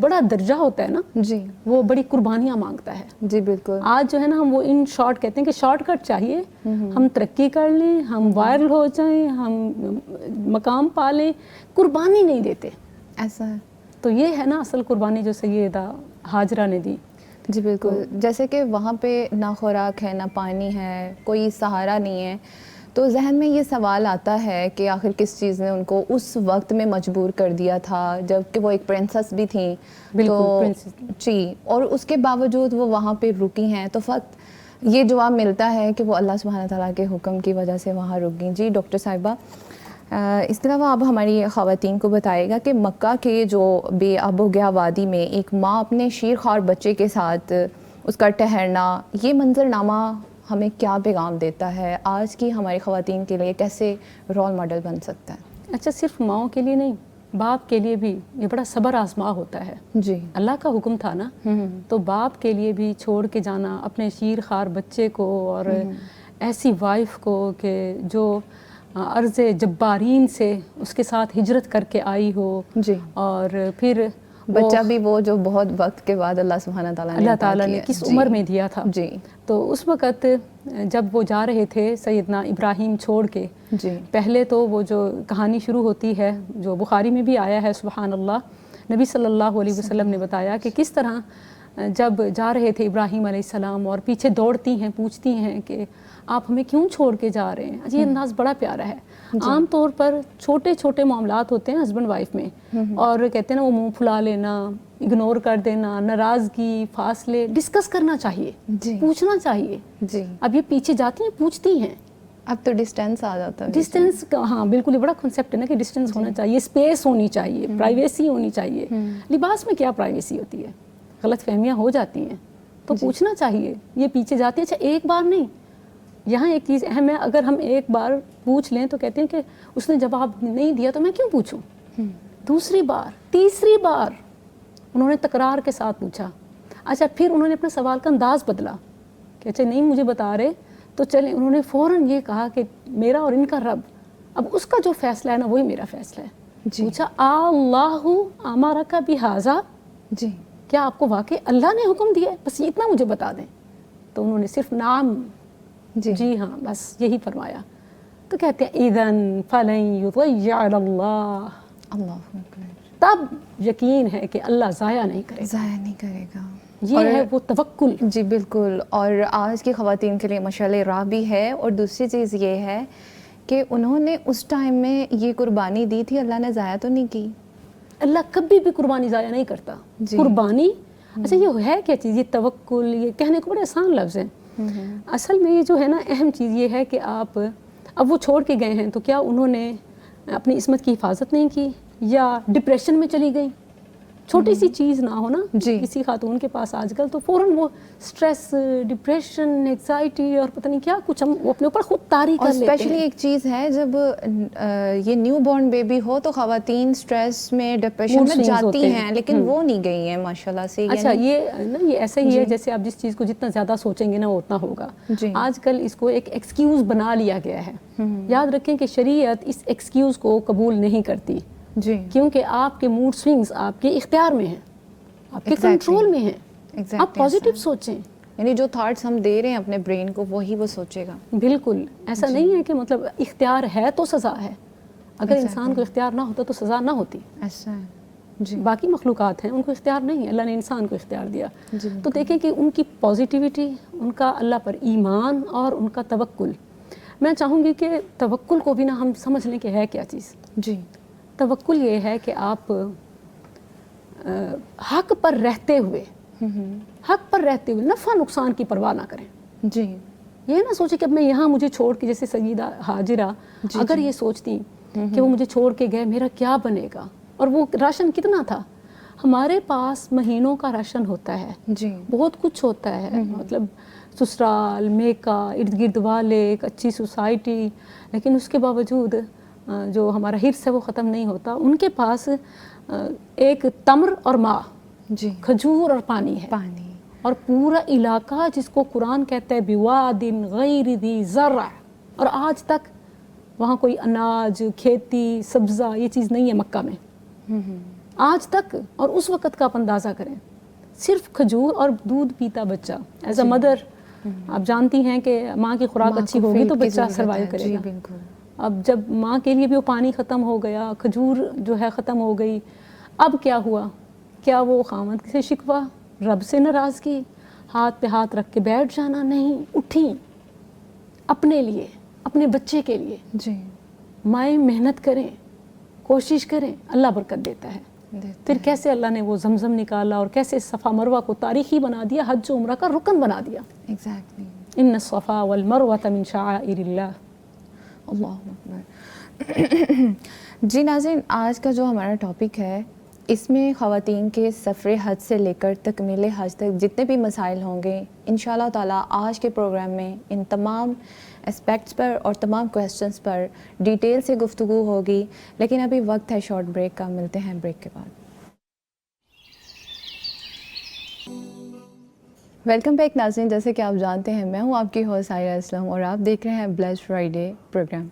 بڑا درجہ ہوتا ہے نا جی وہ بڑی قربانیاں مانگتا ہے. جی بالکل. آج جو ہے نا ہم وہ ان شارٹ کہتے ہیں کہ شارٹ کٹ چاہیے, ہم ترقی کر لیں, ہم وائرل ہو جائیں, ہم مقام پا لیں, قربانی نہیں دیتے. ایسا ہے. تو یہ ہے نا اصل قربانی جو سیدہ ہاجرہ نے دی. جی بالکل. جیسے کہ وہاں پہ نہ خوراک ہے, نہ پانی ہے, کوئی سہارا نہیں ہے, تو ذہن میں یہ سوال آتا ہے کہ آخر کس چیز نے ان کو اس وقت میں مجبور کر دیا تھا جب کہ وہ ایک پرنسس بھی تھیں. بالکل جی, اور اس کے باوجود وہ وہاں پہ رکی ہیں, تو فقط یہ جواب ملتا ہے کہ وہ اللہ سبحانہ تعالیٰ کے حکم کی وجہ سے وہاں رک گئیں. جی ڈاکٹر صاحبہ, اس کے علاوہ آپ ہماری خواتین کو بتائے گا کہ مکہ کے جو بے آب و گیا وادی میں ایک ماں اپنے شیر خوار بچے کے ساتھ اس کا ٹھہرنا, یہ منظرنامہ ہمیں کیا پیغام دیتا ہے, آج کی ہماری خواتین کے لیے کیسے رول ماڈل بن سکتا ہے؟ اچھا, صرف ماؤں کے لیے نہیں, باپ کے لیے بھی یہ بڑا صبر آزما ہوتا ہے. جی, اللہ کا حکم تھا نا, تو باپ کے لیے بھی چھوڑ کے جانا اپنے شیر خوار بچے کو, اور ایسی وائف کو کہ جو عرض جبارین سے اس کے ساتھ ہجرت کر کے آئی ہو, جی, اور پھر بچہ بھی وہ جو بہت وقت کے بعد اللہ سبحانہ تعالیٰ نے کس عمر میں دیا تھا. جی, تو اس وقت جب وہ جا رہے تھے سیدنا ابراہیم چھوڑ کے, جی, پہلے تو وہ جو کہانی شروع ہوتی ہے جو بخاری میں بھی آیا ہے, سبحان اللہ, نبی صلی اللہ علیہ وسلم نے بتایا کہ کس طرح جب جا رہے تھے ابراہیم علیہ السلام اور پیچھے دوڑتی ہیں, پوچھتی ہیں کہ آپ ہمیں کیوں چھوڑ کے جا رہے ہیں. یہ انداز بڑا پیارا ہے. عام طور پر چھوٹے چھوٹے معاملات ہوتے ہیں ہسبینڈ وائف میں, اور کہتے ہیں نا وہ منہ پھلا لینا, اگنور کر دینا, ناراضگی, فاصلے, ڈسکس کرنا چاہیے, پوچھنا چاہیے. جی, اب یہ پیچھے جاتی ہیں, پوچھتی ہیں, اب تو ڈسٹینس آ جاتا ہے. ڈسٹینس کا, ہاں بالکل, یہ بڑا کنسیپٹ ہے نا کہ ڈسٹینس ہونا چاہیے, اسپیس ہونی چاہیے, پرائیویسی ہونی چاہیے. لباس میں کیا پرائیویسی ہوتی ہے, غلط فہمیاں ہو جاتی ہیں, تو پوچھنا چاہیے. یہ پیچھے جاتی ہے. اچھا, ایک بار نہیں, یہاں ایک چیز اہم ہے, اگر ہم ایک بار پوچھ لیں تو کہتے ہیں کہ اس نے جواب نہیں دیا تو میں کیوں پوچھوں. دوسری بار, تیسری بار انہوں نے تکرار کے ساتھ پوچھا. اچھا, پھر انہوں نے اپنا سوال کا انداز بدلا کہ اچھا نہیں مجھے بتا رہے تو چلیں, انہوں نے فوراً یہ کہا کہ میرا اور ان کا رب, اب اس کا جو فیصلہ ہے نا وہی میرا فیصلہ ہے. پوچھا اللہ امرک بہذا, جی, کیا آپ کو واقعی اللہ نے حکم دیا ہے, بس اتنا مجھے بتا دیں. تو انہوں نے صرف نام, جی ہاں, بس یہی فرمایا. تو کہتے ہیں اذن فلن یضیع اللہ, تب یقین ہے کہ اللہ ضائع نہیں کرے گا. یہ ہے وہ توکل. جی بالکل. اور آج کی خواتین کے لیے مشعل راہ بھی ہے. اور دوسری چیز یہ ہے کہ انہوں نے اس ٹائم میں یہ قربانی دی تھی, اللہ نے ضائع تو نہیں کی. اللہ کبھی بھی قربانی ضائع نہیں کرتا. قربانی, اچھا یہ ہے کیا چیز, یہ توکل, یہ کہنے کو بڑے آسان لفظ ہیں. اصل میں یہ جو ہے نا اہم چیز یہ ہے کہ آپ اب وہ چھوڑ کے گئے ہیں تو کیا انہوں نے اپنی عصمت کی حفاظت نہیں کی, یا ڈپریشن میں چلی گئیں. چھوٹی سی چیز نہ ہو نا کسی خاتون کے پاس آج کل, تو فوراً وہ سٹریس, ڈپریشن, انگزائٹی اور پتہ نہیں کیا کچھ ہم وہ اپنے اوپر خود طاری کر لیتے ہیں. اسپیشلی ایک چیز ہے جب یہ نیو بورن بیبی ہو تو خواتین سٹریس میں, ڈپریشن میں جاتی ہیں, لیکن وہ نہیں گئی ہیں ماشاءاللہ سے. اچھا, یہ ایسا ہی ہے جیسے آپ جس چیز کو جتنا زیادہ سوچیں گے نا وہ اتنا ہوگا. آج کل اس کو ایک ایکسکیوز بنا لیا گیا ہے. یاد رکھیں کہ شریعت اس ایکسکیوز کو قبول نہیں کرتی, کیونکہ آپ کے موڈ سوئنگز آپ کے اختیار میں ہیں, آپ کے کنٹرول میں ہیں. آپ پازیٹیو سوچیں, یعنی جو تھاٹس ہم دے رہے ہیں اپنے برین کو وہی وہ سوچے گا. بالکل ایسا نہیں ہے کہ مطلب اختیار ہے تو سزا ہے. اگر انسان کو اختیار نہ ہوتا تو سزا نہ ہوتی. ایسا ہے. باقی مخلوقات ہیں ان کو اختیار نہیں ہے, اللہ نے انسان کو اختیار دیا. تو دیکھیں کہ ان کی پازیٹیوٹی, ان کا اللہ پر ایمان اور ان کا توکل. میں چاہوں گی کہ توکل کو بھی نا ہم سمجھ لیں کہ ہے کیا چیز. توکل یہ ہے کہ آپ حق پر رہتے ہوئے, نفع نقصان کی پرواہ نہ کریں. یہ نہ سوچیں کہ اب میں یہاں مجھے چھوڑ کے, جیسے سیدہ ہاجرہ اگر یہ سوچتی کہ وہ مجھے چھوڑ کے گئے میرا کیا بنے گا, اور وہ راشن کتنا تھا. ہمارے پاس مہینوں کا راشن ہوتا ہے, بہت کچھ ہوتا ہے, مطلب سسرال, میکا, ارد گرد والے, ایک اچھی سوسائٹی, لیکن اس کے باوجود جو ہمارا حرص ہے وہ ختم نہیں ہوتا. ان کے پاس ایک تمر اور ماء, کھجور اور پانی ہے, اور پورا علاقہ جس کو قرآن کہتا ہے بواد غیر ذی زرع, اور آج تک وہاں کوئی اناج, کھیتی, سبزہ, یہ چیز نہیں ہے مکہ میں. آج تک، اور اس وقت کا آپ اندازہ کریں، صرف کھجور اور دودھ پیتا بچہ ایز اے مدر. آپ جانتی ہیں کہ ماں کی خوراک اچھی ہوگی تو بچہ سروائیو کرے گا. بالکل. اب جب ماں کے لیے بھی وہ پانی ختم ہو گیا، کھجور جو ہے ختم ہو گئی، اب کیا ہوا؟ کیا وہ خامد سے شکوہ، رب سے ناراضگی، ہاتھ پہ ہاتھ رکھ کے بیٹھ جانا؟ نہیں، اٹھیں اپنے لیے، اپنے بچے کے لیے. جی. مائیں محنت کریں، کوشش کریں، اللہ برکت دیتا ہے. پھر کیسے اللہ نے وہ زمزم نکالا اور کیسے صفا مروہ کو تاریخی بنا دیا، حج و عمرہ کا رکن بنا دیا. ایگزیکٹلی. ان الصفا والمروہ من شعائر اللہ. اللہ اکبر. جی ناظرین، آج کا جو ہمارا ٹاپک ہے اس میں خواتین کے سفر حج سے لے کر تکمیل حج تک جتنے بھی مسائل ہوں گے انشاءاللہ تعالیٰ آج کے پروگرام میں ان تمام اسپیکٹس پر اور تمام کویسچنس پر ڈیٹیل سے گفتگو ہوگی. لیکن ابھی وقت ہے شارٹ بریک کا، ملتے ہیں بریک کے بعد. ویلکم بیک ناظرین، جیسے کہ آپ جانتے ہیں میں ہوں آپ کی ہوسٹ عائرہ اسلم اور آپ دیکھ رہے ہیں بلیسڈ فرائیڈے پروگرام.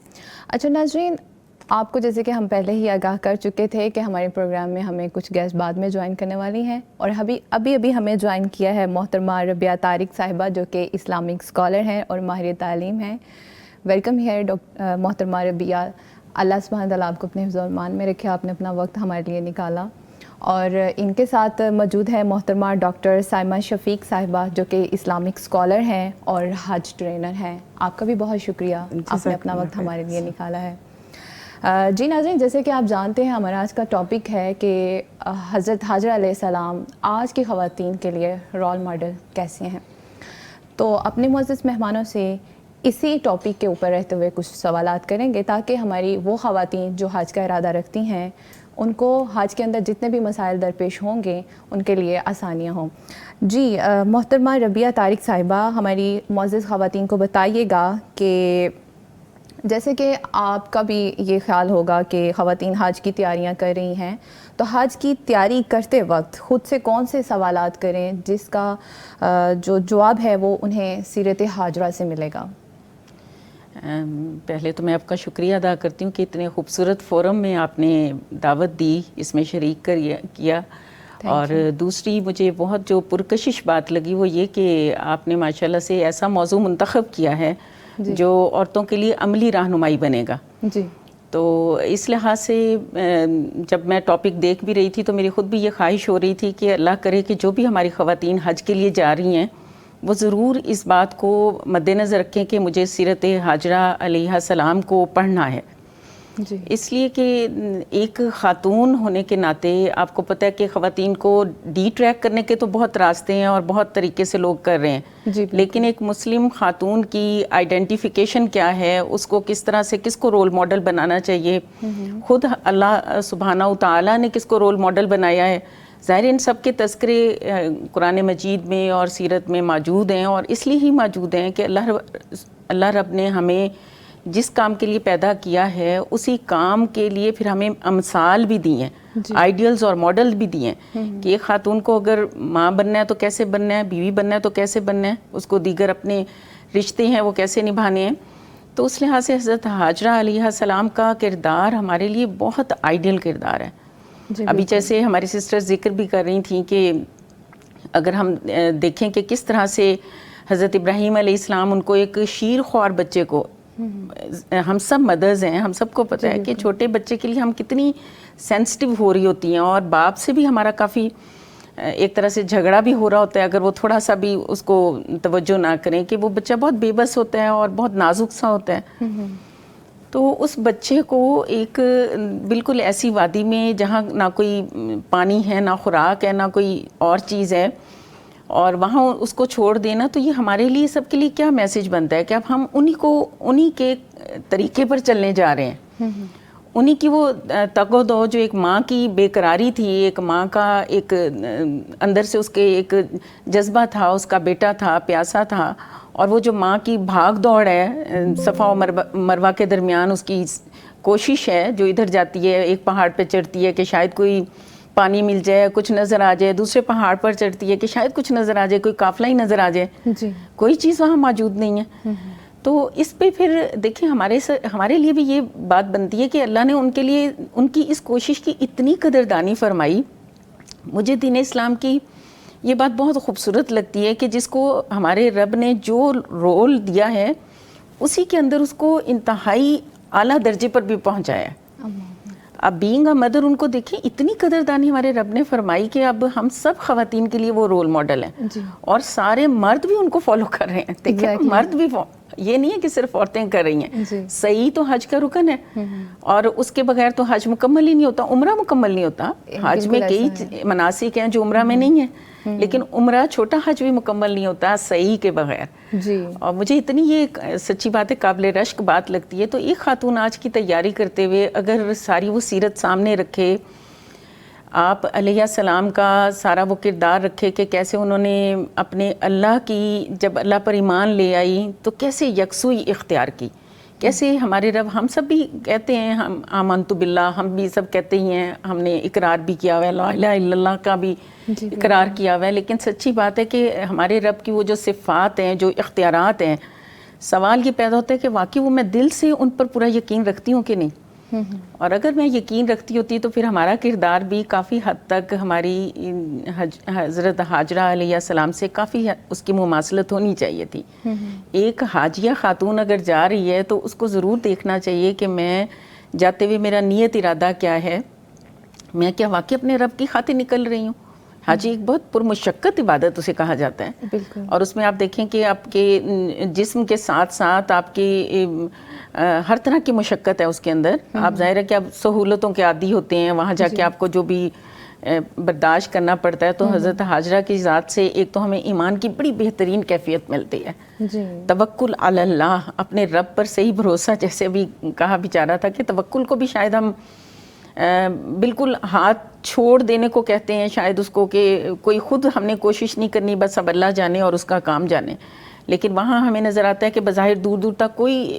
اچھا ناظرین، آپ کو جیسے کہ ہم پہلے ہی آگاہ کر چکے تھے کہ ہمارے پروگرام میں ہمیں کچھ گیسٹ بعد میں جوائن کرنے والی ہیں، اور ابھی ہمیں جوائن کیا ہے محترمہ ربیہ طارق صاحبہ، جو کہ اسلامک اسکالر ہیں اور ماہر تعلیم ہیں. ویلکم ہیئر محترمہ ربیہ. اللہ سبحانہ تعالیٰ آپ کو اپنے حفظ و ایمان میں رکھے، آپ نے اپنا وقت ہمارے لیے نکالا. اور ان کے ساتھ موجود ہے محترمہ ڈاکٹر سائمہ شفیق صاحبہ، جو کہ اسلامک اسکالر ہیں اور حج ٹرینر ہیں. آپ کا بھی بہت شکریہ، آپ نے اپنا وقت ہمارے لیے نکالا ہے. جی ناظرین، جیسے کہ آپ جانتے ہیں ہمارا آج کا ٹاپک ہے کہ حضرت حاجرہ علیہ السلام آج کی خواتین کے لیے رول ماڈل کیسے ہیں. تو اپنے معزز مہمانوں سے اسی ٹاپک کے اوپر رہتے ہوئے کچھ سوالات کریں گے تاکہ ہماری وہ خواتین جو حج کا ارادہ رکھتی ہیں ان کو حج کے اندر جتنے بھی مسائل درپیش ہوں گے ان کے لیے آسانیاں ہوں. جی محترمہ ربیہ طارق صاحبہ، ہماری معزز خواتین کو بتائیے گا کہ جیسے کہ آپ کا بھی یہ خیال ہوگا کہ خواتین حج کی تیاریاں کر رہی ہیں، تو حج کی تیاری کرتے وقت خود سے کون سے سوالات کریں جس کا جو جواب ہے وہ انہیں سیرت حاجرہ سے ملے گا؟ پہلے تو میں آپ کا شکریہ ادا کرتی ہوں کہ اتنے خوبصورت فورم میں آپ نے دعوت دی، اس میں شریک کیا. اور دوسری مجھے بہت جو پرکشش بات لگی وہ یہ کہ آپ نے ماشاءاللہ سے ایسا موضوع منتخب کیا ہے جو عورتوں کے لیے عملی رہنمائی بنے گا. جی. تو اس لحاظ سے جب میں ٹاپک دیکھ بھی رہی تھی تو میری خود بھی یہ خواہش ہو رہی تھی کہ اللہ کرے کہ جو بھی ہماری خواتین حج کے لیے جا رہی ہیں وہ ضرور اس بات کو مد نظر رکھیں کہ مجھے سیرت حاجرہ علیہ السلام کو پڑھنا ہے. جی. اس لیے کہ ایک خاتون ہونے کے ناطے آپ کو پتہ ہے کہ خواتین کو ڈی ٹریک کرنے کے تو بہت راستے ہیں اور بہت طریقے سے لوگ کر رہے ہیں. جی. لیکن ایک مسلم خاتون کی آئیڈینٹیفیکیشن کیا ہے، اس کو کس طرح سے کس کو رول ماڈل بنانا چاہیے، خود اللہ سبحانہ و تعالیٰ نے کس کو رول ماڈل بنایا ہے. ظاہر ان سب کے تذکرے قرآن مجید میں اور سیرت میں موجود ہیں، اور اس لیے ہی موجود ہیں کہ اللہ رب نے ہمیں جس کام کے لیے پیدا کیا ہے اسی کام کے لیے پھر ہمیں امثال بھی دی ہیں، آئیڈیلز اور ماڈل بھی دیے ہیں کہ ایک خاتون کو اگر ماں بننا ہے تو کیسے بننا ہے، بیوی بننا ہے تو کیسے بننا ہے، اس کو دیگر اپنے رشتے ہیں وہ کیسے نبھانے ہیں. تو اس لحاظ سے حضرت حاجرہ علیہ السلام کا کردار ہمارے لیے بہت آئیڈیل کردار ہے. ابھی جیسے ہماری سسٹر ذکر بھی کر رہی تھیں کہ اگر ہم دیکھیں کہ کس طرح سے حضرت ابراہیم علیہ السلام ان کو ایک شیر خوار بچے کو، ہم سب مدرز ہیں، ہم سب کو پتہ ہے کہ چھوٹے بچے کے لیے ہم کتنی سینسٹیو ہو رہی ہوتی ہیں، اور باپ سے بھی ہمارا کافی ایک طرح سے جھگڑا بھی ہو رہا ہوتا ہے اگر وہ تھوڑا سا بھی اس کو توجہ نہ کریں کہ وہ بچہ بہت بے بس ہوتا ہے اور بہت نازک سا ہوتا ہے. تو اس بچے کو ایک بالکل ایسی وادی میں جہاں نہ کوئی پانی ہے، نہ خوراک ہے، نہ کوئی اور چیز ہے، اور وہاں اس کو چھوڑ دینا، تو یہ ہمارے لیے سب کے لیے کیا میسج بنتا ہے کہ اب ہم انہی کے طریقے پر چلنے جا رہے ہیں. انہی کی وہ تگ و دو جو ایک ماں کی بے قراری تھی، ایک ماں کا ایک اندر سے اس کے ایک جذبہ تھا، اس کا بیٹا تھا، پیاسا تھا، اور وہ جو ماں کی بھاگ دوڑ ہے صفا و مروہ کے درمیان، اس کی کوشش ہے جو ادھر جاتی ہے، ایک پہاڑ پہ چڑھتی ہے کہ شاید کوئی پانی مل جائے، کچھ نظر آ جائے، دوسرے پہاڑ پر چڑھتی ہے کہ شاید کچھ نظر آ جائے، کوئی قافلہ ہی نظر آ جائے، کوئی چیز وہاں موجود نہیں ہے. تو اس پہ پھر دیکھیں ہمارے لیے بھی یہ بات بنتی ہے کہ اللہ نے ان کے لیے ان کی اس کوشش کی اتنی قدردانی فرمائی. مجھے دین اسلام کی یہ بات بہت خوبصورت لگتی ہے کہ جس کو ہمارے رب نے جو رول دیا ہے اسی کے اندر اس کو انتہائی اعلیٰ درجے پر بھی پہنچایا ہے. اب بینگ اے مدر ان کو دیکھیں اتنی قدردانی ہمارے رب نے فرمائی کہ اب ہم سب خواتین کے لیے وہ رول ماڈل ہیں اور سارے مرد بھی ان کو فالو کر رہے ہیں. دیکھیں مرد بھی یہ نہیں ہے کہ صرف عورتیں کر رہی ہیں. صحیح تو حج کا رکن ہے اور اس کے بغیر تو حج مکمل ہی نہیں ہوتا, عمرہ مکمل نہیں ہوتا. حج میں کئی مناسک ہیں جو عمرہ میں نہیں ہیں, لیکن عمرہ چھوٹا حج بھی مکمل نہیں ہوتا صحیح کے بغیر. اور مجھے اتنی یہ سچی بات ہے, قابل رشک بات لگتی ہے. تو ایک خاتون آج کی تیاری کرتے ہوئے اگر ساری وہ سیرت سامنے رکھے, آپ علیہ السلام کا سارا وہ کردار رکھے کہ کیسے انہوں نے اپنے اللہ کی, جب اللہ پر ایمان لے آئی تو کیسے یکسوئی اختیار کی, کیسے ہمارے رب, ہم سب بھی کہتے ہیں ہم آمنت باللہ, ہم بھی سب کہتے ہی ہیں, ہم نے اقرار بھی کیا ہوا ہے, لا الہ الا اللہ کا بھی اقرار کیا ہوا ہے, لیکن سچی بات ہے کہ ہمارے رب کی وہ جو صفات ہیں, جو اختیارات ہیں, سوال یہ پیدا ہوتا ہے کہ واقعی وہ میں دل سے ان پر پورا یقین رکھتی ہوں کہ نہیں. اور اگر میں یقین رکھتی ہوتی تو پھر ہمارا کردار بھی کافی حد تک ہماری حضرت ہاجرہ علیہ السلام سے کافی اس کی مماثلت ہونی چاہیے تھی. ایک حاجیہ خاتون اگر جا رہی ہے تو اس کو ضرور دیکھنا چاہیے کہ میں جاتے ہوئے میرا نیت ارادہ کیا ہے, میں کیا واقعی اپنے رب کی خاطر نکل رہی ہوں. حاجی ایک بہت پرمشقت عبادت اسے کہا جاتا ہے, اور اس میں آپ دیکھیں کہ آپ کے جسم کے ساتھ ساتھ آپ کی ہر طرح کی مشقت ہے اس کے اندر. آپ ظاہر ہے کہ آپ سہولتوں کے عادی ہوتے ہیں, وہاں جا کے آپ کو جو بھی برداشت کرنا پڑتا ہے. تو حضرت ہاجرہ کی ذات سے ایک تو ہمیں ایمان کی بڑی بہترین کیفیت ملتی ہے, توکل علی اللہ, اپنے رب پر صحیح بھروسہ. جیسے ابھی کہا بھی جا رہا تھا کہ توکل کو بھی شاید ہم بالکل ہاتھ چھوڑ دینے کو کہتے ہیں شاید اس کو, کہ کوئی خود ہم نے کوشش نہیں کرنی, بس اب اللہ جانے اور اس کا کام جانے. لیکن وہاں ہمیں نظر آتا ہے کہ بظاہر دور دور تک کوئی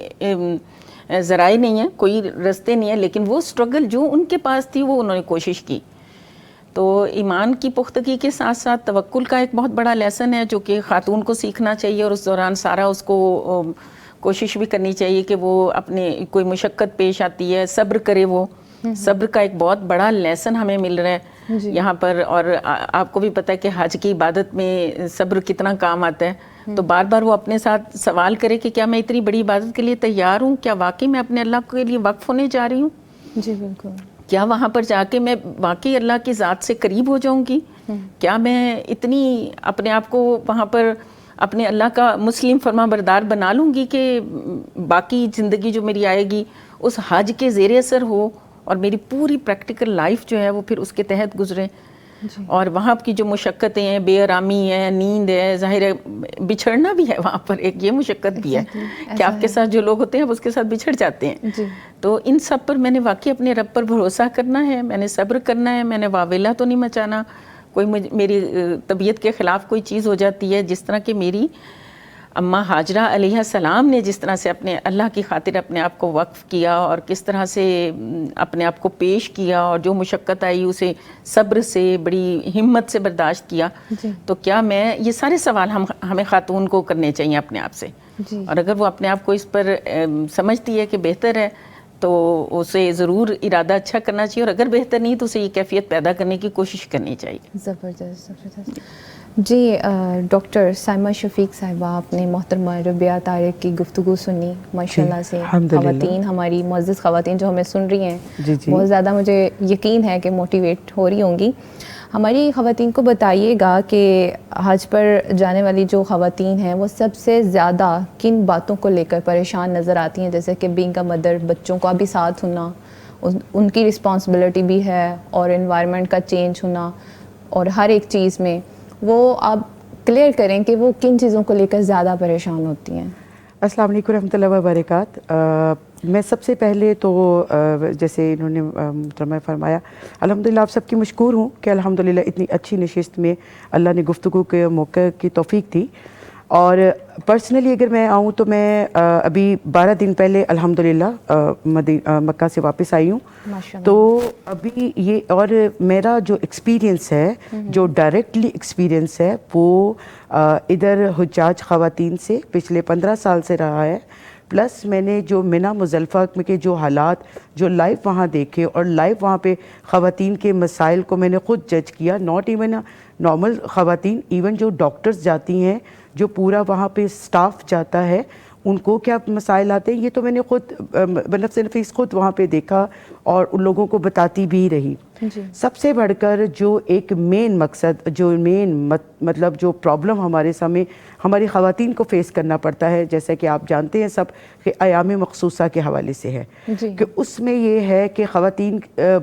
ذرائع نہیں ہیں, کوئی رستے نہیں ہیں, لیکن وہ سٹرگل جو ان کے پاس تھی وہ انہوں نے کوشش کی. تو ایمان کی پختگی کے ساتھ ساتھ توکل کا ایک بہت بڑا لیسن ہے جو کہ خاتون کو سیکھنا چاہیے, اور اس دوران سارا اس کو کوشش بھی کرنی چاہیے کہ وہ اپنے کوئی مشقت پیش آتی ہے صبر کرے. وہ صبر کا ایک بہت بڑا لیسن ہمیں مل رہا ہے یہاں پر. اور آپ کو بھی پتہ ہے کہ حج کی عبادت میں صبر کتنا کام آتا ہے. تو بار بار وہ اپنے ساتھ سوال کرے کہ کیا میں اتنی بڑی عبادت کے لیے تیار ہوں, کیا واقعی میں اپنے اللہ کے لیے وقف ہونے جا رہی ہوں, جی بالکل, کیا وہاں پر جا کے میں واقعی اللہ کی ذات سے قریب ہو جاؤں گی, کیا میں اتنی اپنے آپ کو وہاں پر اپنے اللہ کا مسلم فرما بردار بنا لوں گی کہ باقی زندگی جو میری آئے گی اس حج کے زیر اثر ہو, اور میری پوری پریکٹیکل لائف جو ہے وہ پھر اس کے تحت گزرے. اور وہاں کی جو مشقتیں ہیں, بے آرامی ہے, نیند ہے, ظاہر ہے بچھڑنا بھی ہے وہاں پر, ایک یہ مشقت بھی ہے کہ آپ کے ساتھ جو لوگ ہوتے ہیں آپ اس کے ساتھ بچھڑ جاتے ہیں. تو ان سب پر میں نے واقعی اپنے رب پر بھروسہ کرنا ہے, میں نے صبر کرنا ہے, میں نے واویلا تو نہیں مچانا. کوئی میری طبیعت کے خلاف کوئی چیز ہو جاتی ہے, جس طرح کہ میری اماں ہاجرہ علیہ السلام نے جس طرح سے اپنے اللہ کی خاطر اپنے آپ کو وقف کیا اور کس طرح سے اپنے آپ کو پیش کیا, اور جو مشقت آئی اسے صبر سے بڑی ہمت سے برداشت کیا. تو کیا میں یہ سارے سوال ہمیں خاتون کو کرنے چاہیے اپنے آپ سے, اور اگر وہ اپنے آپ کو اس پر سمجھتی ہے کہ بہتر ہے تو اسے ضرور ارادہ اچھا کرنا چاہیے, اور اگر بہتر نہیں تو اسے یہ کیفیت پیدا کرنے کی کوشش کرنی چاہیے. زبردست زبردست. جی ڈاکٹر سائمہ شفیق صاحبہ, آپ نے محترمہ ربیہ طارق کی گفتگو سنی ماشاءاللہ سے. خواتین, ہماری معزز خواتین جو ہمیں سن رہی ہیں, بہت زیادہ مجھے یقین ہے کہ موٹیویٹ ہو رہی ہوں گی. ہماری خواتین کو بتائیے گا کہ حج پر جانے والی جو خواتین ہیں وہ سب سے زیادہ کن باتوں کو لے کر پریشان نظر آتی ہیں, جیسے کہ بینگ اے مدر, بچوں کا بھی ساتھ ہونا, ان کی رسپانسبلٹی بھی ہے, اور انوائرمنٹ کا چینج ہونا, اور ہر ایک چیز میں وہ آپ کلیئر کریں کہ وہ کن چیزوں کو لے کر زیادہ پریشان ہوتی ہیں. السلام علیکم ورحمۃ اللہ وبرکاتہ. میں سب سے پہلے تو جیسے انہوں نے محترمہ فرمایا, الحمدللہ آپ سب کی مشکور ہوں کہ الحمدللہ اتنی اچھی نشست میں اللہ نے گفتگو کے موقع کی توفیق تھی. اور پرسنلی اگر میں آؤں تو میں ابھی 12 دن پہلے الحمدللہ مکہ سے واپس آئی ہوں. تو ابھی یہ اور میرا جو ایکسپیرینس ہے, جو ڈائریکٹلی ایکسپیرینس ہے, وہ ادھر حجاج خواتین سے پچھلے 15 سال سے رہا ہے. پلس میں نے جو منی مزدلفہ کے جو حالات جو لائیو وہاں دیکھے اور لائیو وہاں پہ خواتین کے مسائل کو میں نے خود جج کیا. ناٹ ایون نارمل خواتین, ایون جو ڈاکٹرز جاتی ہیں, جو پورا وہاں پہ سٹاف جاتا ہے, ان کو کیا مسائل آتے ہیں, یہ تو میں نے خود بنفس نفیس خود وہاں پہ دیکھا اور ان لوگوں کو بتاتی بھی رہی. سب سے بڑھ کر جو ایک مین مقصد, جو مین مطلب جو پرابلم ہمارے سامنے ہماری خواتین کو فیس کرنا پڑتا ہے, جیسا کہ آپ جانتے ہیں سب کہ ایام مخصوصہ کے حوالے سے ہے, کہ اس میں یہ ہے کہ خواتین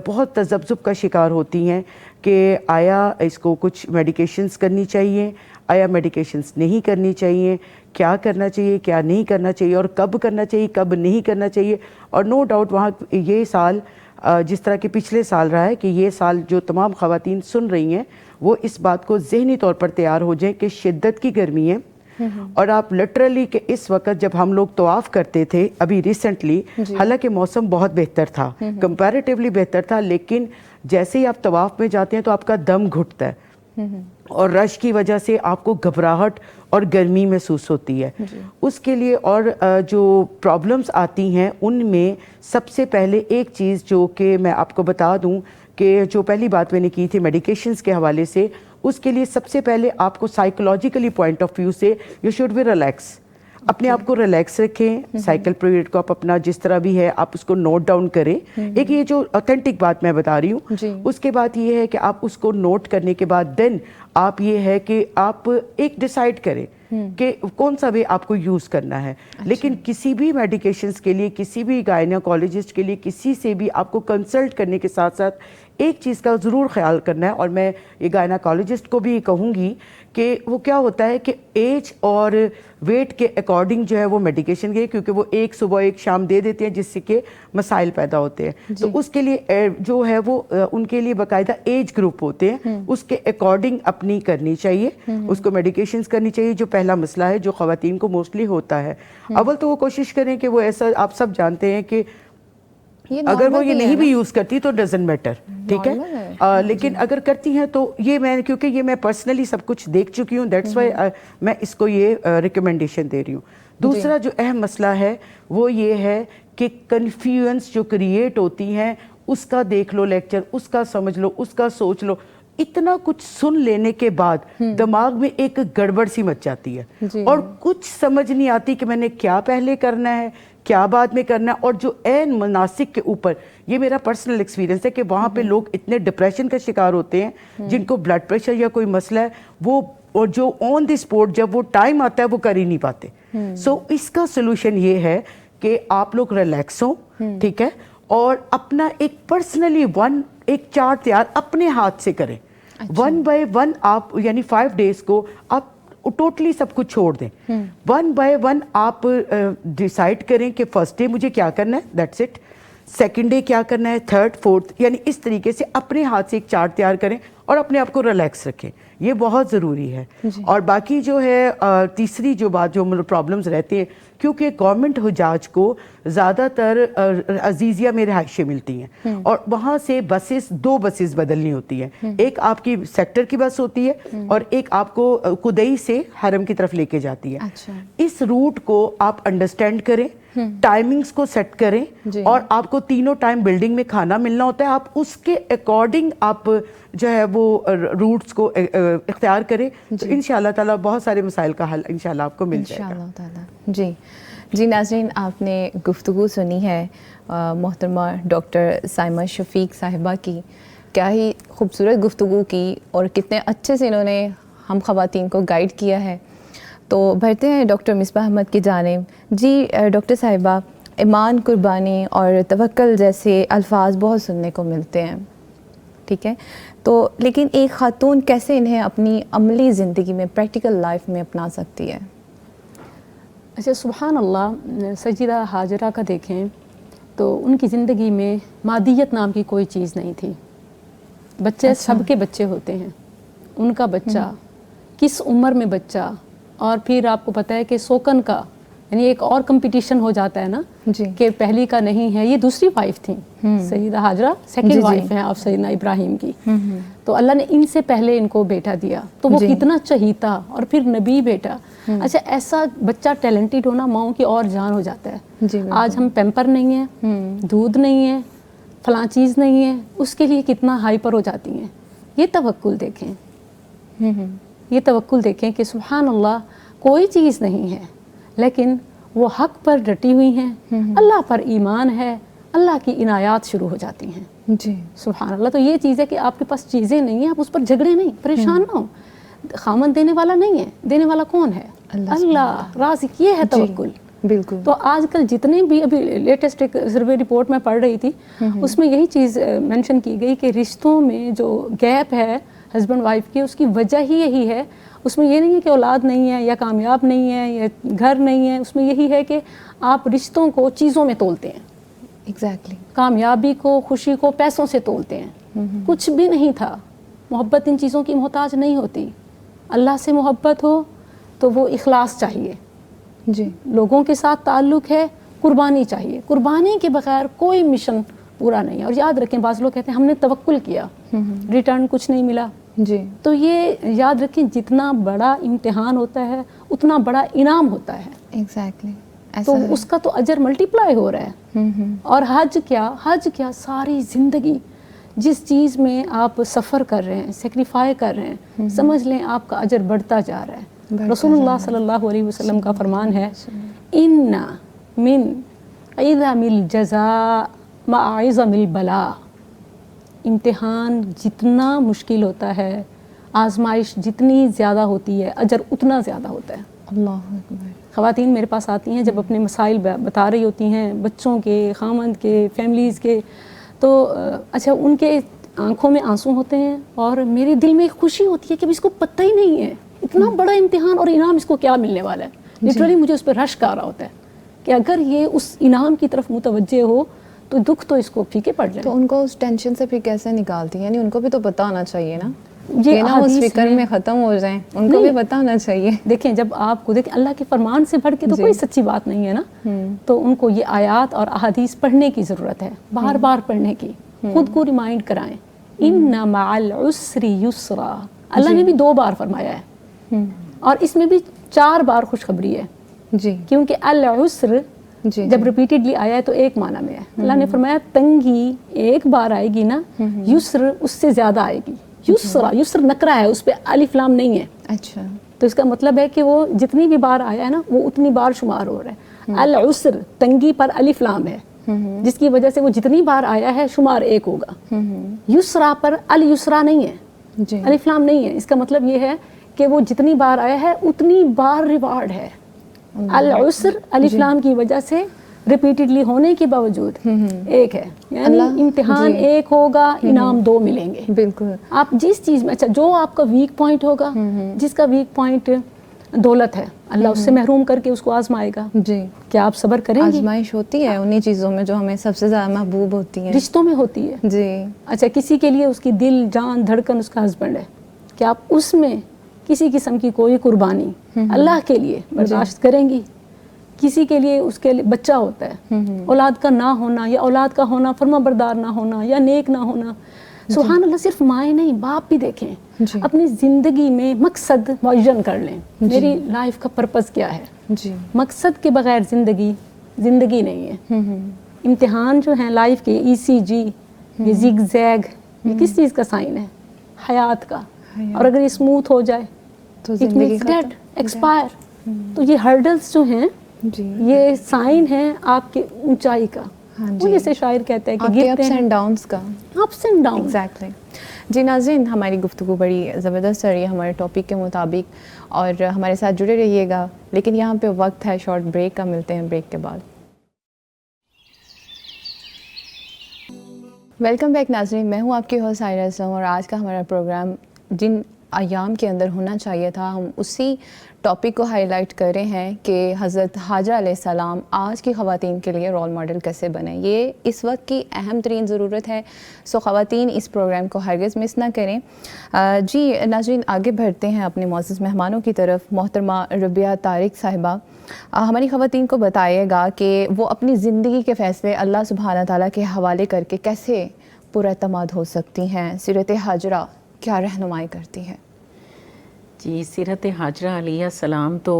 بہت تذبذب کا شکار ہوتی ہیں کہ آیا اس کو کچھ میڈیکیشنز کرنی چاہیے, آیا میڈیکیشنز نہیں کرنی چاہیے, کیا کرنا چاہیے, کیا نہیں کرنا چاہیے, اور کب کرنا چاہیے, کب نہیں کرنا چاہیے. اور نو ڈاؤٹ وہاں یہ سال جس طرح کہ پچھلے سال رہا ہے, کہ یہ سال جو تمام خواتین سن رہی ہیں وہ اس بات کو ذہنی طور پر تیار ہو جائیں کہ شدت کی گرمی ہے. اور آپ لٹرلی کہ اس وقت جب ہم لوگ طواف کرتے تھے ابھی ریسنٹلی, حالانکہ موسم بہت بہتر تھا, کمپیریٹیولی بہتر تھا, لیکن جیسے ہی آپ طواف میں جاتے ہیں تو آپ کا دم گھٹتا ہے اور رش کی وجہ سے آپ کو گھبراہٹ اور گرمی محسوس ہوتی ہے. اس کے لیے اور جو پرابلمز آتی ہیں ان میں سب سے پہلے ایک چیز جو کہ میں آپ کو بتا دوں کہ جو پہلی بات میں نے کی تھی میڈیکیشنز کے حوالے سے, اس کے لیے سب سے پہلے آپ کو سائیکولوجیکلی پوائنٹ آف ویو سے یو شوڈ بی ریلیکس, اپنے آپ کو ریلیکس رکھیں. سائیکل پیریڈ کو آپ اپنا جس طرح بھی ہے آپ اس کو نوٹ ڈاؤن کریں. ایک یہ جو اوتھینٹک بات میں بتا رہی ہوں, اس کے بعد یہ ہے کہ آپ اس کو نوٹ کرنے کے بعد دین آپ یہ ہے کہ آپ ایک ڈیسائیڈ کریں کہ کون سا وے آپ کو یوز کرنا ہے. لیکن کسی بھی میڈیکیشنز کے لیے, کسی بھی گائنیکالوجسٹ کے لیے, کسی سے بھی آپ کو کنسلٹ کرنے کے ساتھ ساتھ ایک چیز کا ضرور خیال کرنا ہے, اور میں یہ گائنیکالوجسٹ کو بھی کہوں گی کہ وہ کیا ہوتا ہے کہ ایج اور ویٹ کے اکارڈنگ جو ہے وہ میڈیکیشن کے, کیونکہ وہ ایک صبح ایک شام دے دیتے ہیں جس سے کہ مسائل پیدا ہوتے ہیں. تو اس کے لیے جو ہے وہ ان کے لیے باقاعدہ ایج گروپ ہوتے ہیں, اس کے اکارڈنگ اپنی کرنی چاہیے, اس کو میڈیکیشنز کرنی چاہیے. جو پہلا مسئلہ ہے جو خواتین کو موسٹلی ہوتا ہے, اول تو وہ کوشش کریں کہ وہ ایسا, آپ سب جانتے ہیں کہ اگر وہ یہ نہیں بھی یوز کرتی تو ڈزنٹ میٹر, ٹھیک ہے, لیکن اگر کرتی ہیں تو یہ میں, کیونکہ یہ میں پرسنلی سب کچھ دیکھ چکی ہوں, دیٹس وائی میں اس کو یہ ریکمنڈیشن دے رہی ہوں. دوسرا جو اہم مسئلہ ہے وہ یہ ہے کہ کنفیوژنس جو کریٹ ہوتی ہیں, اس کا دیکھ لو لیکچر, اس کا سمجھ لو, اس کا سوچ لو. اتنا کچھ سن لینے کے بعد دماغ میں ایک گڑبڑ سی مچ جاتی ہے اور کچھ سمجھ نہیں آتی کہ میں نے کیا پہلے کرنا ہے, کیا بعد میں کرنا ہے. اور جو عین مناسک کے اوپر, یہ میرا پرسنل ایکسپیرینس ہے کہ وہاں پہ لوگ اتنے ڈپریشن کا شکار ہوتے ہیں جن کو بلڈ پریشر یا کوئی مسئلہ ہے, وہ جو آن دی اسپوٹ جب وہ ٹائم آتا ہے وہ کر ہی نہیں پاتے. سو اس کا سلوشن یہ ہے کہ آپ لوگ ریلیکس ہوں, ٹھیک ہے, اور اپنا ایک پرسنلی ایک چارٹ تیار اپنے ہاتھ سے کریں. 1 by 1 آپ یعنی 5 days کو آپ ٹوٹلی سب کچھ چھوڑ دیں. 1 by 1 آپ ڈیسائیڈ کریں کہ فرسٹ ڈے مجھے کیا کرنا ہے, دیٹس اٹ. سیکنڈ ڈے کیا کرنا ہے, تھرڈ, فورتھ, یعنی اس طریقے سے اپنے ہاتھ سے ایک چارٹ تیار کریں اور اپنے آپ کو ریلیکس رکھیں. یہ بہت ضروری ہے. اور باقی جو ہے تیسری جو بات جو پرابلمز رہتے ہیں, کیونکہ گورنمنٹ حجاج کو زیادہ تر عزیزیہ میں رہائشیں ملتی ہیں اور وہاں سے بسز 2 بسز بدلنی ہوتی ہیں. ایک آپ کی سیکٹر کی بس ہوتی ہے اور ایک آپ کو قدئی سے حرم کی طرف لے کے جاتی ہے. اس روٹ کو آپ انڈرسٹینڈ کریں, ٹائمنگز کو سیٹ کریں, اور آپ کو تینوں ٹائم بلڈنگ میں کھانا ملنا ہوتا ہے. آپ اس کے اکارڈنگ آپ جو ہے وہ روٹس کو اختیار کریں تو انشاءاللہ تعالیٰ بہت سارے مسائل کا حل انشاءاللہ آپ کو مل جائے گا. جی ناظرین, آپ نے گفتگو سنی ہے محترمہ ڈاکٹر سائمہ شفیق صاحبہ کی. کیا ہی خوبصورت گفتگو کی اور کتنے اچھے سے انہوں نے ہم خواتین کو گائیڈ کیا ہے. تو بڑھتے ہیں ڈاکٹر مصباح احمد کی جانب. جی ڈاکٹر صاحبہ, ایمان, قربانی اور توکل جیسے الفاظ بہت سننے کو ملتے ہیں, ٹھیک ہے, تو لیکن ایک خاتون کیسے انہیں اپنی عملی زندگی میں, پریکٹیکل لائف میں اپنا سکتی ہے؟ اچھا, سبحان اللہ, سیدہ ہاجرہ کا دیکھیں تو ان کی زندگی میں مادیت نام کی کوئی چیز نہیں تھی. بچے سب کے بچے ہوتے ہیں, ان کا بچہ کس عمر میں بچہ اور پھر آپ کو پتہ ہے کہ سوکن کا یعنی ایک اور کمپٹیشن ہو جاتا ہے نا جی کہ پہلی کا نہیں ہے. یہ دوسری وائف تھیں سیدہ ہاجرہ, سیکنڈ وائف ہیں آپ سیدنا ابراہیم کی. تو اللہ نے ان سے پہلے ان کو بیٹا دیا, تو وہ کتنا چہیتا اور پھر نبی بیٹا. اچھا ایسا بچہ ٹیلنٹڈ ہونا ماؤں کی اور جان ہو جاتا ہے. آج ہم پیمپر نہیں ہیں, دودھ نہیں ہے, فلاں چیز نہیں ہے, اس کے لیے کتنا ہائپر ہو جاتی ہیں. یہ توکل دیکھیں, یہ توکل دیکھیں کہ سبحان اللہ کوئی چیز نہیں ہے لیکن وہ حق پر ڈٹی ہوئی ہیں, اللہ پر ایمان ہے, اللہ کی عنایات شروع ہو جاتی ہیں. جی سبحان اللہ. تو یہ چیز ہے کہ آپ کے پاس چیزیں نہیں ہیں, آپ اس پر جھگڑے نہیں, پریشان نہ ہو. خامن دینے والا نہیں ہے, دینے والا کون ہے؟ اللہ رازق. یہ ہے توکل. بالکل. تو آج کل جتنے بھی ابھی لیٹسٹ ایک سروے رپورٹ میں پڑھ رہی تھی, اس میں یہی چیز مینشن کی گئی کہ رشتوں میں جو گیپ ہے ہسبینڈ وائف کی, اس کی وجہ ہی یہی ہے. اس میں یہ نہیں ہے کہ اولاد نہیں ہے یا کامیاب نہیں ہے یا گھر نہیں ہے, اس میں یہی ہے کہ آپ رشتوں کو چیزوں میں تولتے ہیں. ایگزیکٹلی. کامیابی کو, خوشی کو پیسوں سے تولتے ہیں. کچھ بھی نہیں تھا. محبت ان چیزوں کی محتاج نہیں ہوتی. اللہ سے محبت ہو تو وہ اخلاص چاہیے. جی لوگوں کے ساتھ تعلق ہے, قربانی چاہیے. قربانی کے بغیر کوئی مشن پورا نہیں ہے. اور یاد رکھیں بعض لوگ کہتے ہیں ہم نے توکل کیا, ریٹرن کچھ نہیں ملا. جی تو یہ یاد رکھیں جتنا بڑا امتحان ہوتا ہے اتنا بڑا انعام ہوتا ہے. ایگزیکٹلی. تو اس کا تو اجر ملٹی پلائی ہو رہا ہے. اور حج کیا ساری زندگی جس چیز میں آپ سفر کر رہے ہیں, سیکریفائی کر رہے ہیں, سمجھ لیں آپ کا اجر بڑھتا جا رہا ہے. رسول اللہ صلی اللہ علیہ وسلم کا فرمان ہے ان من عظم الجزاء مع عظم البلاء. امتحان جتنا مشکل ہوتا ہے, آزمائش جتنی زیادہ ہوتی ہے, اجر اتنا زیادہ ہوتا ہے. اللہ اکبر. خواتین میرے پاس آتی ہیں جب اپنے مسائل بتا رہی ہوتی ہیں, بچوں کے, خامند کے, فیملیز کے, تو اچھا ان کے آنکھوں میں آنسو ہوتے ہیں اور میرے دل میں ایک خوشی ہوتی ہے کہ اس کو پتہ ہی نہیں ہے اتنا بڑا امتحان اور انعام اس کو کیا ملنے والا ہے. لٹرلی مجھے اس پہ رشک آ رہا ہوتا ہے کہ اگر یہ اس انعام کی طرف متوجہ ہو تو دکھ تو اس کو پھیکے پڑ جائے. تو ان کو اس ٹینشن سے پھر کیسے نکالتی ہیں؟ یعنی ان کو بھی تو پتہ ہونا چاہیے نا, یہ نا اس فکر میں ختم ہو جائیں, ان کو بھی پتہ ہونا چاہیے. دیکھیں جب آپ کو دیکھیں اللہ کے فرمان سے بڑھ کے تو کوئی سچی بات نہیں ہے نا. تو ان کو یہ آیات اور احادیث پڑھنے کی ضرورت ہے, بار بار پڑھنے کی, خود کو ریمائنڈ کرائیں. ان مع العسر یسرا, اللہ نے بھی 2 بار فرمایا ہے اور اس میں بھی 4 بار خوشخبری ہے. جی کیونکہ العسر جب ریپیٹڈلی آیا ہے تو ایک معنی میں ہے. اللہ نے فرمایا تنگی ایک بار آئے گی نا, یسر اس سے زیادہ آئے گی. یسرا, یسر نکرہ ہے, اس پہ الف لام نہیں ہے. اچھا, تو اس کا مطلب ہے کہ وہ جتنی بھی بار آیا ہے نا وہ اتنی بار شمار ہو رہا ہے. العسر تنگی پر الف لام ہے جس کی وجہ سے وہ جتنی بار آیا ہے شمار 1 ہوگا. یسرا پر الیسرا نہیں ہے, الف لام نہیں ہے. اس کا مطلب یہ ہے کہ وہ جتنی بار آیا ہے اتنی بار ریوارڈ ہے. العسر الف لام کی وجہ سے ریپیٹڈلی ہونے کے باوجود 1 ہے, یعنی امتحان 1 ہوگا, انعام 2 ملیں گے. بالکل. آپ جس چیز میں, اچھا جو آپ کا ویک پوائنٹ ہوگا, جس کا ویک پوائنٹ دولت ہے, اللہ اس سے محروم کر کے اس کو آزمائے گا. جی, کیا آپ صبر کریں گے؟ آزمائش ہوتی ہے انہی چیزوں میں جو ہمیں سب سے زیادہ محبوب ہوتی ہیں, رشتوں میں ہوتی ہے. جی. اچھا کسی کے لیے اس کی دل جان دھڑکن اس کا ہسبینڈ ہے, کیا آپ اس میں کسی قسم کی کوئی قربانی اللہ کے لیے برداشت کریں گی؟ کسی کے لیے اس کے لیے بچہ ہوتا ہے, اولاد کا نہ ہونا یا اولاد کا ہونا, فرما بردار نہ ہونا یا نیک نہ ہونا. سبحان اللہ, صرف مائیں نہیں باپ بھی دیکھیں, اپنی زندگی میں مقصد معین کر لیں. میری لائف کا پرپس کیا ہے؟ جی, مقصد کے بغیر زندگی نہیں ہے. امتحان جو ہیں لائف کے, ECG, یہ زگ زیگ, یہ کس چیز کا سائن ہے؟ حیات کا. اور اگر یہ اسموتھ ہو جائے تو اٹ مینس ڈیڈ, ایکسپائر. تو یہ ہرڈلز جو ہیں یہ سائن ہے آپ کے اونچائی کا. جیسے شاعر کہتا ہے کہ گرتے اپس اینڈ ڈاؤنس کا. Ups and down. ایگزیکٹلی. جی ناظرین, ہماری گفتگو بڑی زبردست رہی ہے ہمارے ٹاپک کے مطابق, اور ہمارے ساتھ جڑے رہیے گا. لیکن یہاں پہ وقت ہے شارٹ بریک کا, ملتے ہیں بریک کے بعد. ویلکم بیک ناظرین, میں ہوں آپ کی ہوسٹ سائرہ اسلم, اور آج کا ہمارا پروگرام جن ایام کے اندر ہونا چاہیے تھا. ہم اسی ٹاپک کو ہائی لائٹ کر رہے ہیں کہ حضرت حاجرہ علیہ السلام آج کی خواتین کے لیے رول ماڈل کیسے بنے. یہ اس وقت کی اہم ترین ضرورت ہے. سو خواتین اس پروگرام کو ہرگز مس نہ کریں. جی ناظرین آگے بڑھتے ہیں اپنے معزز مہمانوں کی طرف. محترمہ ربیہ طارق صاحبہ ہماری خواتین کو بتائیے گا کہ وہ اپنی زندگی کے فیصلے اللہ سبحانہ تعالیٰ کے حوالے کر کے کیسے پراعتماد ہو سکتی ہیں. سیرت حاجرہ کیا رہنمائی کرتی ہے؟ جی سیرت حاجرہ علیہ السلام تو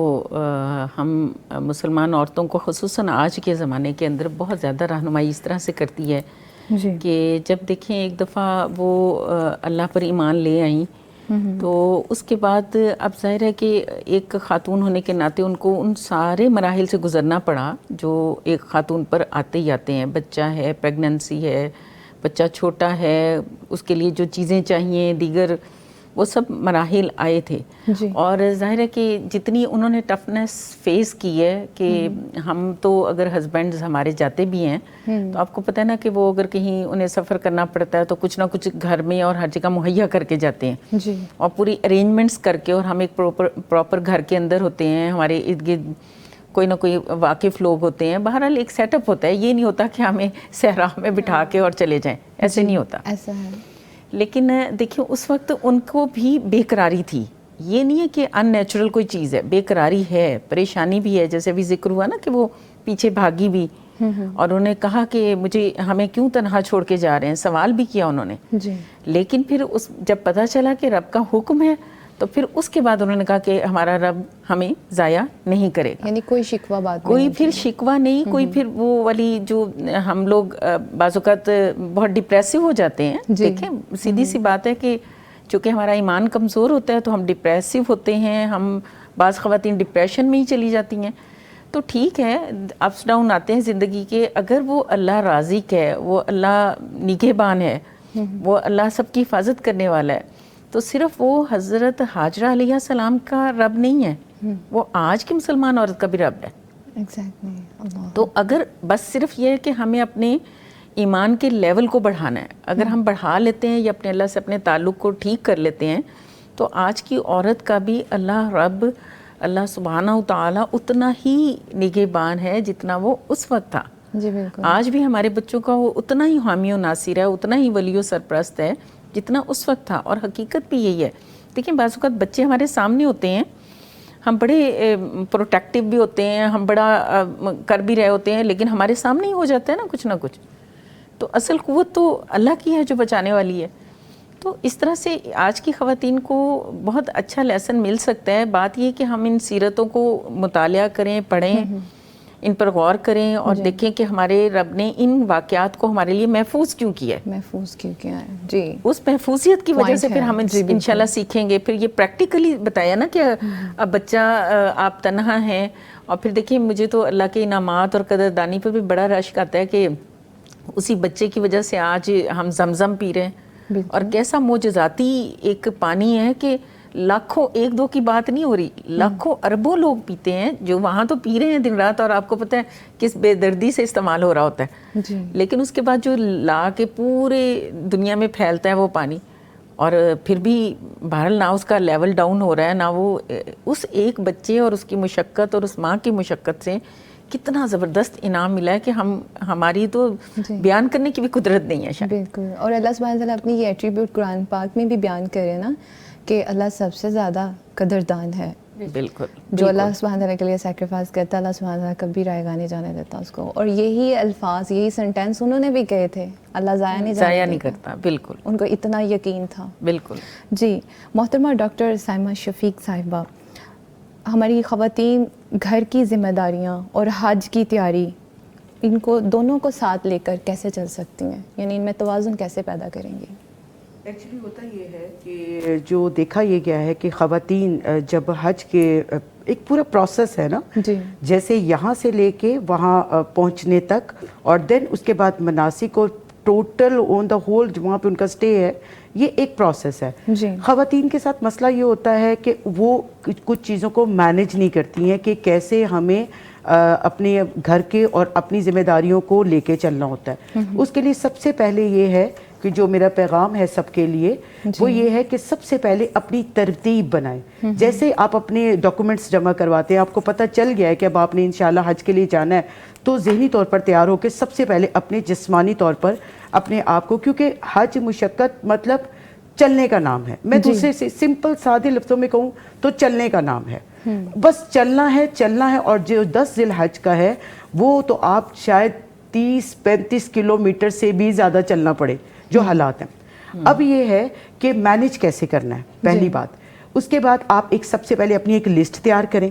ہم مسلمان عورتوں کو خصوصاً آج کے زمانے کے اندر بہت زیادہ رہنمائی اس طرح سے کرتی ہے جی کہ جب دیکھیں ایک دفعہ وہ اللہ پر ایمان لے آئیں تو اس کے بعد اب ظاہر ہے کہ ایک خاتون ہونے کے ناطے ان کو ان سارے مراحل سے گزرنا پڑا جو ایک خاتون پر آتے ہی آتے ہیں. بچہ ہے, پریگننسی ہے, بچہ چھوٹا ہے, اس کے لیے جو چیزیں چاہیے دیگر وہ سب مراحل آئے تھے. جی. اور ظاہر ہے کہ جتنی انہوں نے ٹفنس فیس کی ہے کہ ہم تو اگر ہسبینڈز ہمارے جاتے بھی ہیں تو آپ کو پتہ ہے نا کہ وہ اگر کہیں انہیں سفر کرنا پڑتا ہے تو کچھ نہ کچھ گھر میں اور ہر جگہ مہیا کر کے جاتے ہیں جی اور پوری ارینجمنٹس کر کے, اور ہم ایک پراپر گھر کے اندر ہوتے ہیں, ہمارے ارد گرد کوئی نہ کوئی واقف لوگ ہوتے ہیں. بہرحال ایک سیٹ اپ ہوتا ہے. یہ نہیں ہوتا کہ ہمیں صحرا میں بٹھا کے اور چلے جائیں, ایسے نہیں ہوتا. ایسا ہے. لیکن دیکھیں اس وقت ان کو بھی بے قراری تھی. یہ نہیں ہے کہ ان نیچرل کوئی چیز ہے, بے قراری ہے, پریشانی بھی ہے. جیسے ابھی ذکر ہوا نا کہ وہ پیچھے بھاگی بھی اور انہوں نے کہا کہ مجھے ہمیں کیوں تنہا چھوڑ کے جا رہے ہیں, سوال بھی کیا انہوں نے. جی. لیکن پھر جب پتہ چلا کہ رب کا حکم ہے تو پھر اس کے بعد انہوں نے کہا کہ ہمارا رب ہمیں ضائع نہیں کرے گا. یعنی کوئی شکوہ بات کوئی پھر شکوہ نہیں, کوئی پھر وہ والی جو ہم لوگ بعض اوقات بہت ڈپریسو ہو جاتے ہیں. دیکھیں سیدھی سی بات ہے کہ چونکہ ہمارا ایمان کمزور ہوتا ہے تو ہم ڈپریسو ہوتے ہیں. ہم بعض خواتین ڈپریشن میں ہی چلی جاتی ہیں. تو ٹھیک ہے اپس ڈاؤن آتے ہیں زندگی کے. اگر وہ اللہ رازق ہے, وہ اللہ نگہبان ہے, وہ اللہ سب کی حفاظت کرنے والا ہے, تو صرف وہ حضرت حاجرہ علیہ السلام کا رب نہیں ہے, وہ آج کی مسلمان عورت کا بھی رب ہے. تو اگر بس صرف یہ ہے کہ ہمیں اپنے ایمان کے لیول کو بڑھانا ہے, اگر ہم بڑھا لیتے ہیں یا اپنے اللہ سے اپنے تعلق کو ٹھیک کر لیتے ہیں تو آج کی عورت کا بھی اللہ رب, اللہ سبحانہ و تعالیٰ اتنا ہی نگہبان ہے جتنا وہ اس وقت تھا. جی بالکل. آج بھی ہمارے بچوں کا وہ اتنا ہی حامی و ناصر ہے, اتنا ہی ولی و سرپرست ہے جتنا اس وقت تھا. اور حقیقت بھی یہی ہے. دیکھیں بعض اوقات بچے ہمارے سامنے ہوتے ہیں, ہم بڑے پروٹیکٹیو بھی ہوتے ہیں, ہم بڑا کر بھی رہے ہوتے ہیں, لیکن ہمارے سامنے ہی ہو جاتا ہے نا کچھ نہ کچھ. تو اصل قوت تو اللہ کی ہے جو بچانے والی ہے. تو اس طرح سے آج کی خواتین کو بہت اچھا لیسن مل سکتا ہے. بات یہ کہ ہم ان سیرتوں کو مطالعہ کریں, پڑھیں, ان پر غور کریں اور دیکھیں کہ ہمارے رب نے ان واقعات کو ہمارے لیے محفوظ کیوں کیا ہے. محفوظ کیوں کیا ہے. جی. اس محفوظیت کی وجہ سے پھر ہم انشاءاللہ سیکھیں گے. پھر یہ پریکٹیکلی بتایا نا کہ اب بچہ آپ تنہا ہیں, اور پھر دیکھیں مجھے تو اللہ کے انعامات اور قدردانی پر بھی بڑا رشک آتا ہے کہ اسی بچے کی وجہ سے آج ہم زمزم پی رہے ہیں. اور کیسا معجزاتی ایک پانی ہے کہ لاکھوں, ایک دو کی بات نہیں ہو رہی, لاکھوں اربوں لوگ پیتے ہیں جو وہاں تو پی رہے ہیں دن رات, اور آپ کو پتہ ہے کس بے دردی سے استعمال ہو رہا ہوتا ہے. جی. لیکن اس کے بعد جو لا کے پورے دنیا میں پھیلتا ہے وہ پانی, اور پھر بھی بہرحال نہ اس کا لیول ڈاؤن ہو رہا ہے, نہ وہ اس ایک بچے اور اس کی مشقت اور اس ماں کی مشقت سے کتنا زبردست انعام ملا ہے کہ ہماری تو بیان کرنے کی بھی قدرت نہیں ہے شاید. بالکل. اور اللہ سبحانہ تعالیٰ اپنی یہ ایٹریبیوٹ قرآن پاک میں بھی بیان کرے نا کہ اللہ سب سے زیادہ قدردان ہے. بالکل. جو اللہ سبحانہ تعالیٰ کے لیے سیکریفائس کرتا ہے, اللہ سبحانہ تعالیٰ کبھی رائے گاہ نہیں جانے دیتا اس کو. اور یہی الفاظ, یہی سینٹینس انہوں نے بھی کہے تھے, اللہ ضائع نہیں کرتا. بالکل. ان کو اتنا یقین تھا. بالکل. جی. محترمہ ڈاکٹر سائمہ شفیق صاحبہ, ہماری خواتین گھر کی ذمہ داریاں اور حج کی تیاری, ان کو دونوں کو ساتھ لے کر کیسے چل سکتی ہیں, یعنی ان میں توازن کیسے پیدا کریں گی؟ ایکچولی ہوتا یہ ہے کہ جو دیکھا یہ گیا ہے کہ خواتین جب حج کے ایک پورا پروسیس ہے نا, جی, جیسے یہاں سے لے کے وہاں پہنچنے تک, اور دین اس کے بعد مناسک اور ٹوٹل آن دا ہول وہاں پہ ان کا سٹے ہے, یہ ایک پروسیس ہے. جی. خواتین کے ساتھ مسئلہ یہ ہوتا ہے کہ وہ کچھ چیزوں کو مینیج نہیں کرتی ہیں کہ کیسے ہمیں اپنے گھر کے اور اپنی ذمہ داریوں کو لے کے چلنا ہوتا ہے. اس کے لیے سب سے پہلے یہ ہے کہ جو میرا پیغام ہے سب کے لیے وہ یہ ہے کہ سب سے پہلے اپنی ترتیب بنائیں. جیسے آپ اپنے ڈاکومنٹس جمع کرواتے ہیں, آپ کو پتہ چل گیا ہے کہ اب آپ نے انشاءاللہ حج کے لیے جانا ہے, تو ذہنی طور پر تیار ہو کے سب سے پہلے اپنے جسمانی طور پر اپنے آپ کو, کیونکہ حج مشقت مطلب چلنے کا نام ہے. میں دوسرے سے سمپل سادے لفظوں میں کہوں تو چلنے کا نام ہے. بس چلنا ہے. اور جو 10 ذی الحج کا ہے وہ تو آپ شاید 30-35 کلومیٹر سے بھی زیادہ چلنا پڑے جو حالات ہیں. اب یہ ہے کہ مینیج کیسے کرنا ہے پہلی بات. اس کے بعد آپ ایک سب سے پہلے اپنی ایک لسٹ تیار کریں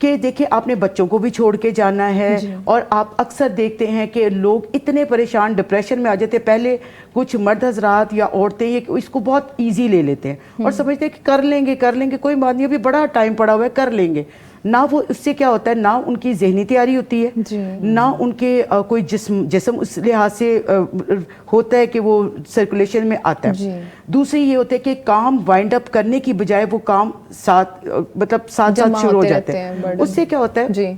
کہ دیکھیں آپ نے بچوں کو بھی چھوڑ کے جانا ہے, اور آپ اکثر دیکھتے ہیں کہ لوگ اتنے پریشان ڈپریشن میں آ جاتے ہیں. پہلے کچھ مرد حضرات یا عورتیں یہ اس کو بہت ایزی لے لیتے ہیں اور سمجھتے ہیں کہ کر لیں گے کوئی بات نہیں, ابھی بڑا ٹائم پڑا ہوا ہے, کر لیں گے. نہ وہ اس سے کیا ہوتا ہے, نہ ان کی ذہنی تیاری ہوتی ہے, نہ ان کے کوئی جسم اس لحاظ سے ہوتا ہے کہ وہ سرکولیشن میں آتا ہے. دوسری یہ ہوتا ہے کہ کام وائنڈ اپ کرنے کی بجائے وہ کام ساتھ شروع ہو جاتے ہیں. اس سے کیا ہوتا ہے,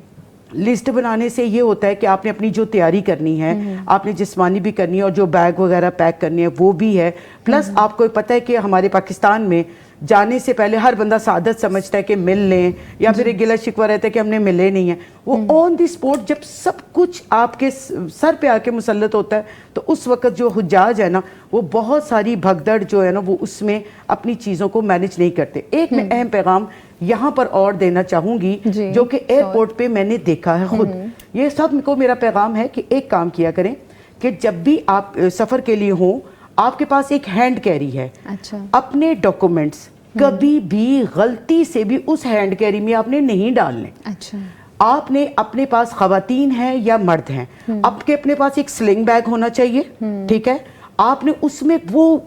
لسٹ بنانے سے یہ ہوتا ہے کہ آپ نے اپنی جو تیاری کرنی ہے, آپ نے جسمانی بھی کرنی ہے اور جو بیگ وغیرہ پیک کرنی ہے وہ بھی ہے. پلس آپ کو پتہ ہے کہ ہمارے پاکستان میں جانے سے پہلے ہر بندہ سعادت سمجھتا ہے کہ مل لیں, یا پھر ایک گلہ شکوہ رہتا ہے کہ ہم نے ملے نہیں ہیں. وہ آن دی اسپوٹ جب سب کچھ آپ کے سر پہ آ کے مسلط ہوتا ہے تو اس وقت جو حجاج ہے نا وہ بہت ساری بھگدڑ جو ہے نا وہ اس میں اپنی چیزوں کو مینیج نہیں کرتے. ایک میں اہم پیغام یہاں پر اور دینا چاہوں گی جو کہ ایئرپورٹ پہ میں نے دیکھا ہے خود. یہ سب کو میرا پیغام ہے کہ ایک کام کیا کریں کہ جب بھی آپ سفر کے لیے ہوں آپ کے پاس ایک ہینڈ کیری ہے. اپنے ڈاکومنٹس کبھی بھی غلطی سے بھی اس ہینڈ کیری میں آپ نے نہیں ڈالنے. آپ نے اپنے پاس خواتین ہیں یا مرد ہیں, آپ کے اپنے پاس ایک سلنگ بیگ ہونا چاہیے, ٹھیک ہے. آپ نے اس میں وہ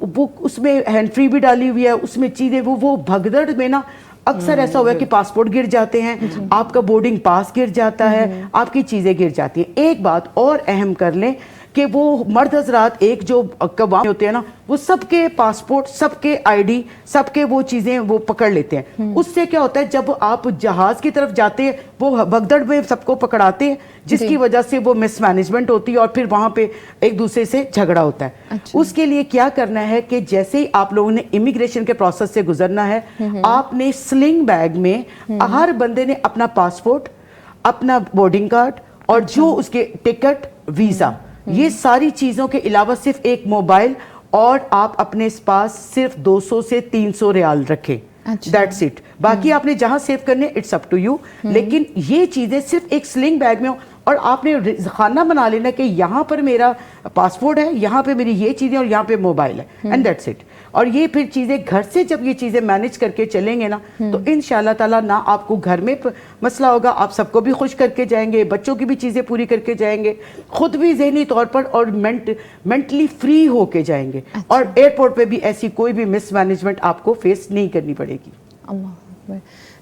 اس میں ہینڈ فری بھی ڈالی ہوئی ہے, اس میں چیزیں وہ بھگدڑ میں نا اکثر ایسا ہوا ہے کہ پاسپورٹ گر جاتے ہیں, آپ کا بورڈنگ پاس گر جاتا ہے, آپ کی چیزیں گر جاتی ہیں. ایک بات اور اہم کر لیں کہ وہ مرد حضرات ایک جو قوام ہوتے ہیں نا وہ سب کے پاسپورٹ, سب کے آئی ڈی, سب کے وہ چیزیں وہ پکڑ لیتے ہیں. اس سے کیا ہوتا ہے جب آپ جہاز کی طرف جاتے ہیں وہ بھگدڑ میں سب کو پکڑاتے ہیں, جس کی وجہ سے وہ مس مینجمنٹ ہوتی ہے اور پھر وہاں پہ ایک دوسرے سے جھگڑا ہوتا ہے. اس کے لیے کیا کرنا ہے کہ جیسے ہی آپ لوگوں نے امیگریشن کے پروسیس سے گزرنا ہے, آپ نے سلنگ بیگ میں ہر بندے نے اپنا پاسپورٹ, اپنا بورڈنگ کارڈ اور جو اس کے ٹکٹ, ویزا, یہ ساری چیزوں کے علاوہ صرف ایک موبائل, اور آپ اپنے پاس صرف 200 سے 300 ریال رکھیں. That's it. باقی آپ نے جہاں سیو کرنے it's up to you, لیکن یہ چیزیں صرف ایک سلنگ بیگ میں ہوں, اور آپ نے خانہ بنا لینا کہ یہاں پر میرا پاسپورٹ ہے, یہاں پہ میری یہ چیزیں اور یہاں پہ موبائل ہے, اینڈ دیٹس اٹ. اور یہ پھر چیزیں گھر سے جب یہ چیزیں مینیج کر کے چلیں گے نا تو انشاءاللہ تعالیٰ نہ آپ کو گھر میں مسئلہ ہوگا, آپ سب کو بھی خوش کر کے جائیں گے, بچوں کی بھی چیزیں پوری کر کے جائیں گے, خود بھی ذہنی طور پر اور مینٹلی فری ہو کے جائیں گے. اور ایئرپورٹ پہ بھی ایسی کوئی بھی مس مینجمنٹ آپ کو فیس نہیں کرنی پڑے گی. اللہ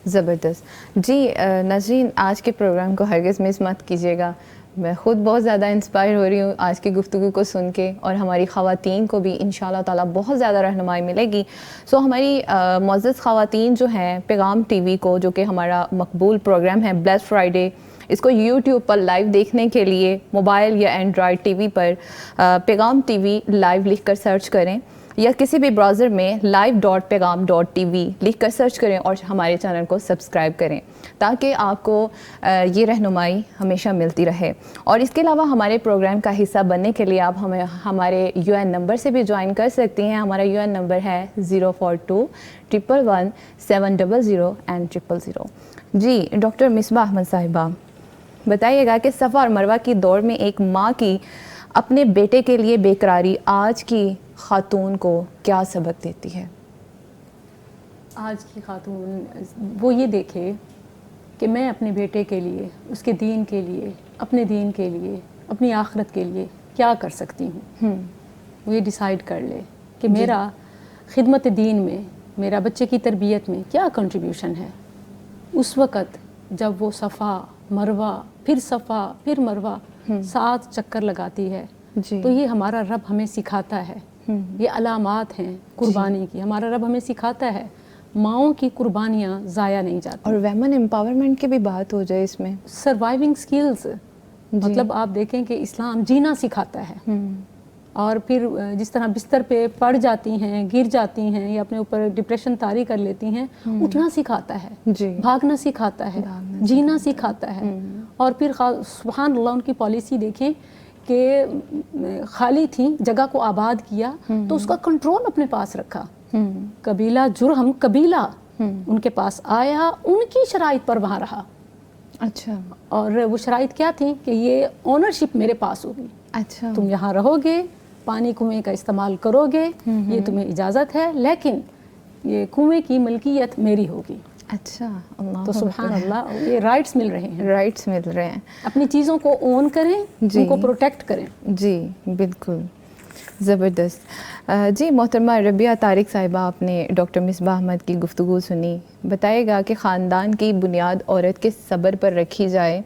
زبردست. جی ناظرین, آج کے پروگرام کو ہرگز مس مت کیجیے گا. میں خود بہت زیادہ انسپائر ہو رہی ہوں آج کی گفتگو کو سن کے, اور ہماری خواتین کو بھی انشاءاللہ تعالیٰ بہت زیادہ رہنمائی ملے گی. سو ہماری معزز خواتین جو ہیں, پیغام ٹی وی کو, جو کہ ہمارا مقبول پروگرام ہے بلیس فرائیڈے, اس کو یوٹیوب پر لائیو دیکھنے کے لیے موبائل یا اینڈرائڈ ٹی وی پر پیغام ٹی وی لائیو لکھ کر سرچ کریں, یا کسی بھی براؤزر میں live.pegam.tv لکھ کر سرچ کریں اور ہمارے چینل کو سبسکرائب کریں تاکہ آپ کو یہ رہنمائی ہمیشہ ملتی رہے. اور اس کے علاوہ ہمارے پروگرام کا حصہ بننے کے لیے آپ ہمیں ہمارے UN نمبر سے بھی جوائن کر سکتی ہیں. ہمارا UN نمبر ہے 042-111-700 جی ڈاکٹر مصباح احمد صاحبہ, بتائیے گا کہ صفا اور مروہ کی دوڑ میں ایک ماں کی اپنے بیٹے کے لیے بے قراری آج کی خاتون کو کیا سبق دیتی ہے؟ آج کی خاتون وہ یہ دیکھے کہ میں اپنے بیٹے کے لیے, اس کے دین کے لیے, اپنے دین کے لیے, اپنی آخرت کے لیے کیا کر سکتی ہوں. وہ یہ ڈیسائیڈ کر لے کہ میرا خدمت دین میں, میرا بچے کی تربیت میں کیا کنٹریبیوشن ہے. اس وقت جب وہ صفا مروہ پھر صفا پھر مروہ 7 چکر لگاتی ہے, تو یہ ہمارا رب ہمیں سکھاتا ہے, یہ علامات ہیں قربانی کی. ہمارا رب ہمیں سکھاتا ہے ماؤں کی قربانیاں ضائع نہیں جاتی. اور ویمن امپاورمنٹ کی بھی بات ہو جائے اس میں, سروائیونگ سکلز, مطلب آپ دیکھیں کہ اسلام جینا سکھاتا ہے. اور پھر جس طرح بستر پہ پڑ جاتی ہیں، گر جاتی ہیں یا اپنے اوپر ڈپریشن طاری کر لیتی ہیں، اٹھنا سکھاتا ہے، جی، بھاگنا سکھاتا ہے، جینا سکھاتا ہے. اور پھر سبحان اللہ ان کی پالیسی دیکھیں کہ خالی تھیں، جگہ کو آباد کیا تو اس کا کنٹرول اپنے پاس رکھا. قبیلہ جرہم قبیلہ ان کے پاس آیا، ان کی شرائط پر وہاں رہا. اچھا، اور وہ شرائط کیا تھیں کہ یہ اونرشپ میرے پاس ہوگی، اچھا، تم یہاں رہو گے، پانی کنویں کا استعمال کرو گے، یہ تمہیں اجازت ہے، لیکن یہ کنویں کی ملکیت میری ہوگی. اچھا، اللہ تو سبحان اللہ یہ رائٹس مل رہے ہیں. رائٹس مل رہے ہیں. اپنی چیزوں کو اون کریں، ان کو پروٹیکٹ کریں. جی بالکل زبردست. جی محترمہ ربیہ طارق صاحبہ، آپ نے ڈاکٹر مصباح احمد کی گفتگو سنی. بتائے گا کہ خاندان کی بنیاد عورت کے صبر پر رکھی جائے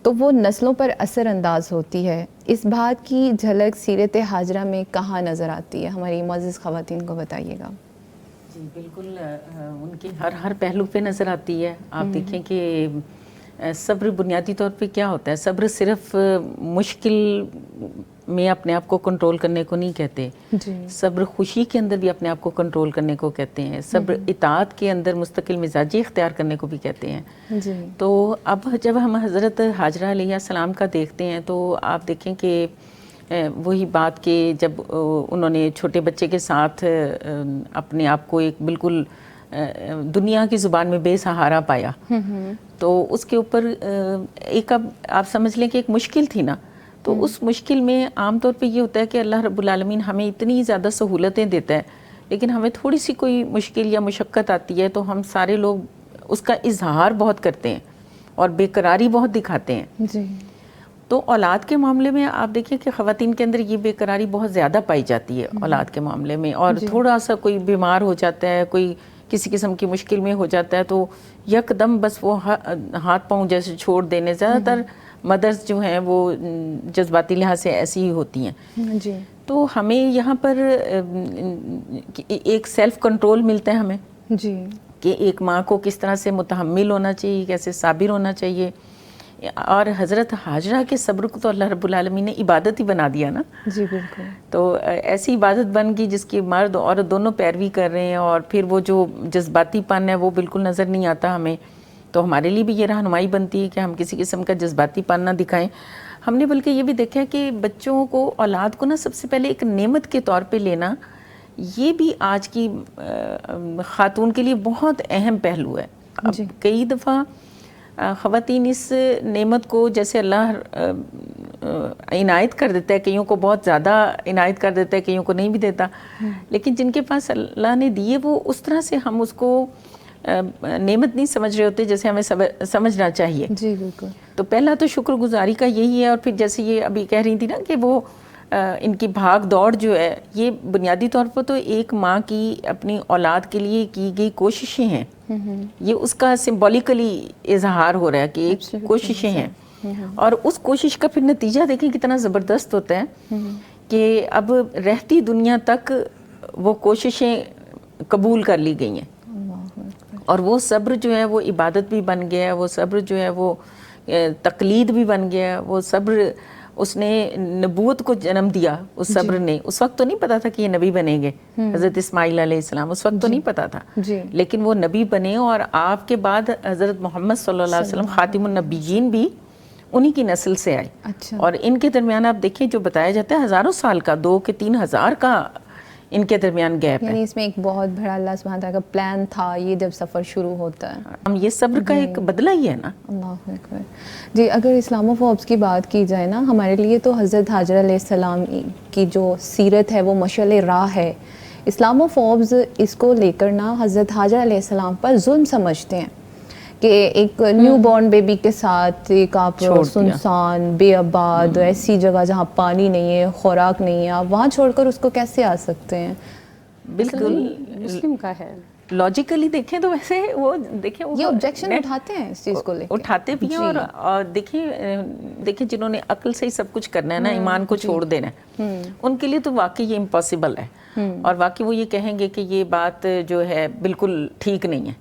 تو وہ نسلوں پر اثر انداز ہوتی ہے. اس بات کی جھلک سیرت حاجرہ میں کہاں نظر آتی ہے؟ ہماری معزز خواتین کو بتائیے گا. جی بالکل، ان کے ہر پہلو پہ نظر آتی ہے. آپ دیکھیں کہ صبر بنیادی طور پہ کیا ہوتا ہے. صبر صرف مشکل میں اپنے آپ کو کنٹرول کرنے کو نہیں کہتے. جی، صبر خوشی کے اندر بھی اپنے آپ کو کنٹرول کرنے کو کہتے ہیں. صبر اطاعت کے اندر مستقل مزاجی اختیار کرنے کو بھی کہتے ہیں. جی، تو اب جب ہم حضرت حاجرہ علیہ السلام کا دیکھتے ہیں تو آپ دیکھیں کہ وہی بات کہ جب انہوں نے چھوٹے بچے کے ساتھ اپنے آپ کو ایک بالکل دنیا کی زبان میں بے سہارا پایا، تو اس کے اوپر ایک اب آپ سمجھ لیں کہ ایک مشکل تھی نا. تو اس مشکل میں عام طور پہ یہ ہوتا ہے کہ اللہ رب العالمین ہمیں اتنی زیادہ سہولتیں دیتا ہے، لیکن ہمیں تھوڑی سی کوئی مشکل یا مشقت آتی ہے تو ہم سارے لوگ اس کا اظہار بہت کرتے ہیں اور بے قراری بہت دکھاتے ہیں. جی، تو اولاد کے معاملے میں آپ دیکھیں کہ خواتین کے اندر یہ بے قراری بہت زیادہ پائی جاتی ہے اولاد کے معاملے میں. اور تھوڑا سا کوئی بیمار ہو جاتا ہے، کوئی کسی قسم کی مشکل میں ہو جاتا ہے تو یک دم بس وہ ہاتھ پاؤں جیسے چھوڑ دینے. زیادہ تر مدرس جو ہیں وہ جذباتی لحاظ سے ایسی ہی ہوتی ہیں. جی، تو ہمیں یہاں پر ایک سیلف کنٹرول ملتا ہے ہمیں جی، کہ ایک ماں کو کس طرح سے متحمل ہونا چاہیے، کیسے صابر ہونا چاہیے. اور حضرت حاجرہ کے صبر کو تو اللہ رب العالمین نے عبادت ہی بنا دیا نا. جی بالکل. تو ایسی عبادت بن گئی جس کی مرد عورت دونوں پیروی کر رہے ہیں، اور پھر وہ جو جذباتی پن ہے وہ بالکل نظر نہیں آتا ہمیں. تو ہمارے لیے بھی یہ رہنمائی بنتی ہے کہ ہم کسی قسم کا جذباتی پن نہ دکھائیں. ہم نے بلکہ یہ بھی دیکھا ہے کہ بچوں کو، اولاد کو نا سب سے پہلے ایک نعمت کے طور پہ لینا، یہ بھی آج کی خاتون کے لیے بہت اہم پہلو ہے. اب کئی دفعہ خواتین اس نعمت کو جیسے اللہ عنایت کر دیتا ہے، کئیوں کو بہت زیادہ عنایت کر دیتا ہے، کئیوں کو نہیں بھی دیتا، لیکن جن کے پاس اللہ نے دیے وہ اس طرح سے ہم اس کو نعمت نہیں سمجھ رہے ہوتے جیسے ہمیں سمجھنا چاہیے. جی بالکل. تو پہلا تو شکر گزاری کا یہی ہے. اور پھر جیسے یہ ابھی کہہ رہی تھی نا کہ وہ ان کی بھاگ دوڑ جو ہے، یہ بنیادی طور پر تو ایک ماں کی اپنی اولاد کے لیے کی گئی کوششیں ہیں. یہ اس کا سمبولیکلی اظہار ہو رہا ہے کہ ایک کوششیں ہیں، اور اس کوشش کا پھر نتیجہ دیکھیں کتنا زبردست ہوتا ہے کہ اب رہتی دنیا تک وہ کوششیں قبول کر لی گئی ہیں. اور وہ صبر جو ہے وہ عبادت بھی بن گیا ہے، وہ صبر جو ہے وہ تقلید بھی بن گیا ہے. وہ صبر اس نے نبوت کو جنم دیا. اس صبر نے، اس وقت تو نہیں پتا تھا کہ یہ نبی بنیں گے. حضرت اسماعیل علیہ السلام اس وقت تو نہیں پتا تھا، لیکن وہ نبی بنے. اور آپ کے بعد حضرت محمد صلی اللہ علیہ وسلم خاتم النبیین بھی انہی کی نسل سے آئے. اور ان کے درمیان آپ دیکھیں جو بتایا جاتا ہے ہزاروں سال کا، 2 کہ 3 ہزار کا ان کے درمیان گیپ ہے. یعنی اس میں ایک بہت بڑا اللہ سبحانہ تعالیٰ کا پلان تھا یہ جب سفر شروع ہوتا ہے. ہم یہ صبر کا ایک بدلہ ہی ہے نا. اللہ اکبر. جی اگر اسلام فوبس کی بات کی جائے نا، ہمارے لیے تو حضرت حاجرہ علیہ السلام کی جو سیرت ہے وہ مشعل راہ ہے. اسلام فوبس اس کو لے کر نا حضرت حاجرہ علیہ السلام پر ظلم سمجھتے ہیں کہ ایک نیو بورن بیبی کے ساتھ ایک آپ سنسان بے آباد ایسی جگہ جہاں پانی نہیں ہے، خوراک نہیں ہے، آپ وہاں چھوڑ کر اس کو کیسے آ سکتے ہیں؟ بالکل مسلم کا ہے. لاجیکلی دیکھیں تو ویسے وہ دیکھیں یہ آبجیکشن اٹھاتے ہیں اس چیز کو لے کے، اٹھاتے بھی ہیں. اور دیکھیں جنہوں نے عقل سے ہی سب کچھ کرنا ہے نا، ایمان کو چھوڑ دینا ہے، ان کے لیے تو واقعی یہ امپاسبل ہے. اور واقعی وہ یہ کہیں گے کہ یہ بات جو ہے بالکل ٹھیک نہیں ہے.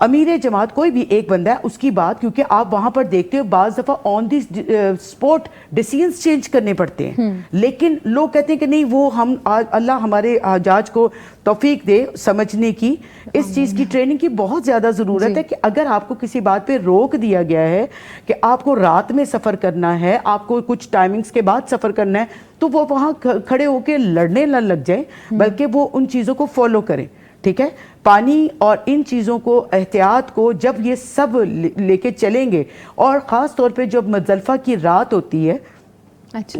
امیر جماعت کوئی بھی ایک بندہ ہے, اس کی بات, کیونکہ آپ وہاں پر دیکھتے ہو بعض دفعہ آن دی اسپوٹ ڈیسیژنز چینج کرنے پڑتے ہیں, لیکن لوگ کہتے ہیں کہ نہیں وہ ہم اللہ hمارے حجاج کو توفیق دے سمجھنے کی, اس چیز کی ٹریننگ کی بہت زیادہ ضرورت ہے کہ اگر آپ کو کسی بات پہ روک دیا گیا ہے کہ آپ کو رات میں سفر کرنا ہے, آپ کو کچھ ٹائمنگز کے بعد سفر کرنا ہے, تو وہ وہاں کھڑے ہو کے لڑنے نہ لگ جائیں, بلکہ وہ ان چیزوں کو فالو کریں. ٹھیک ہے, پانی اور ان چیزوں کو, احتیاط کو جب یہ سب لے کے چلیں گے, اور خاص طور پہ جب مزدلفہ کی رات ہوتی ہے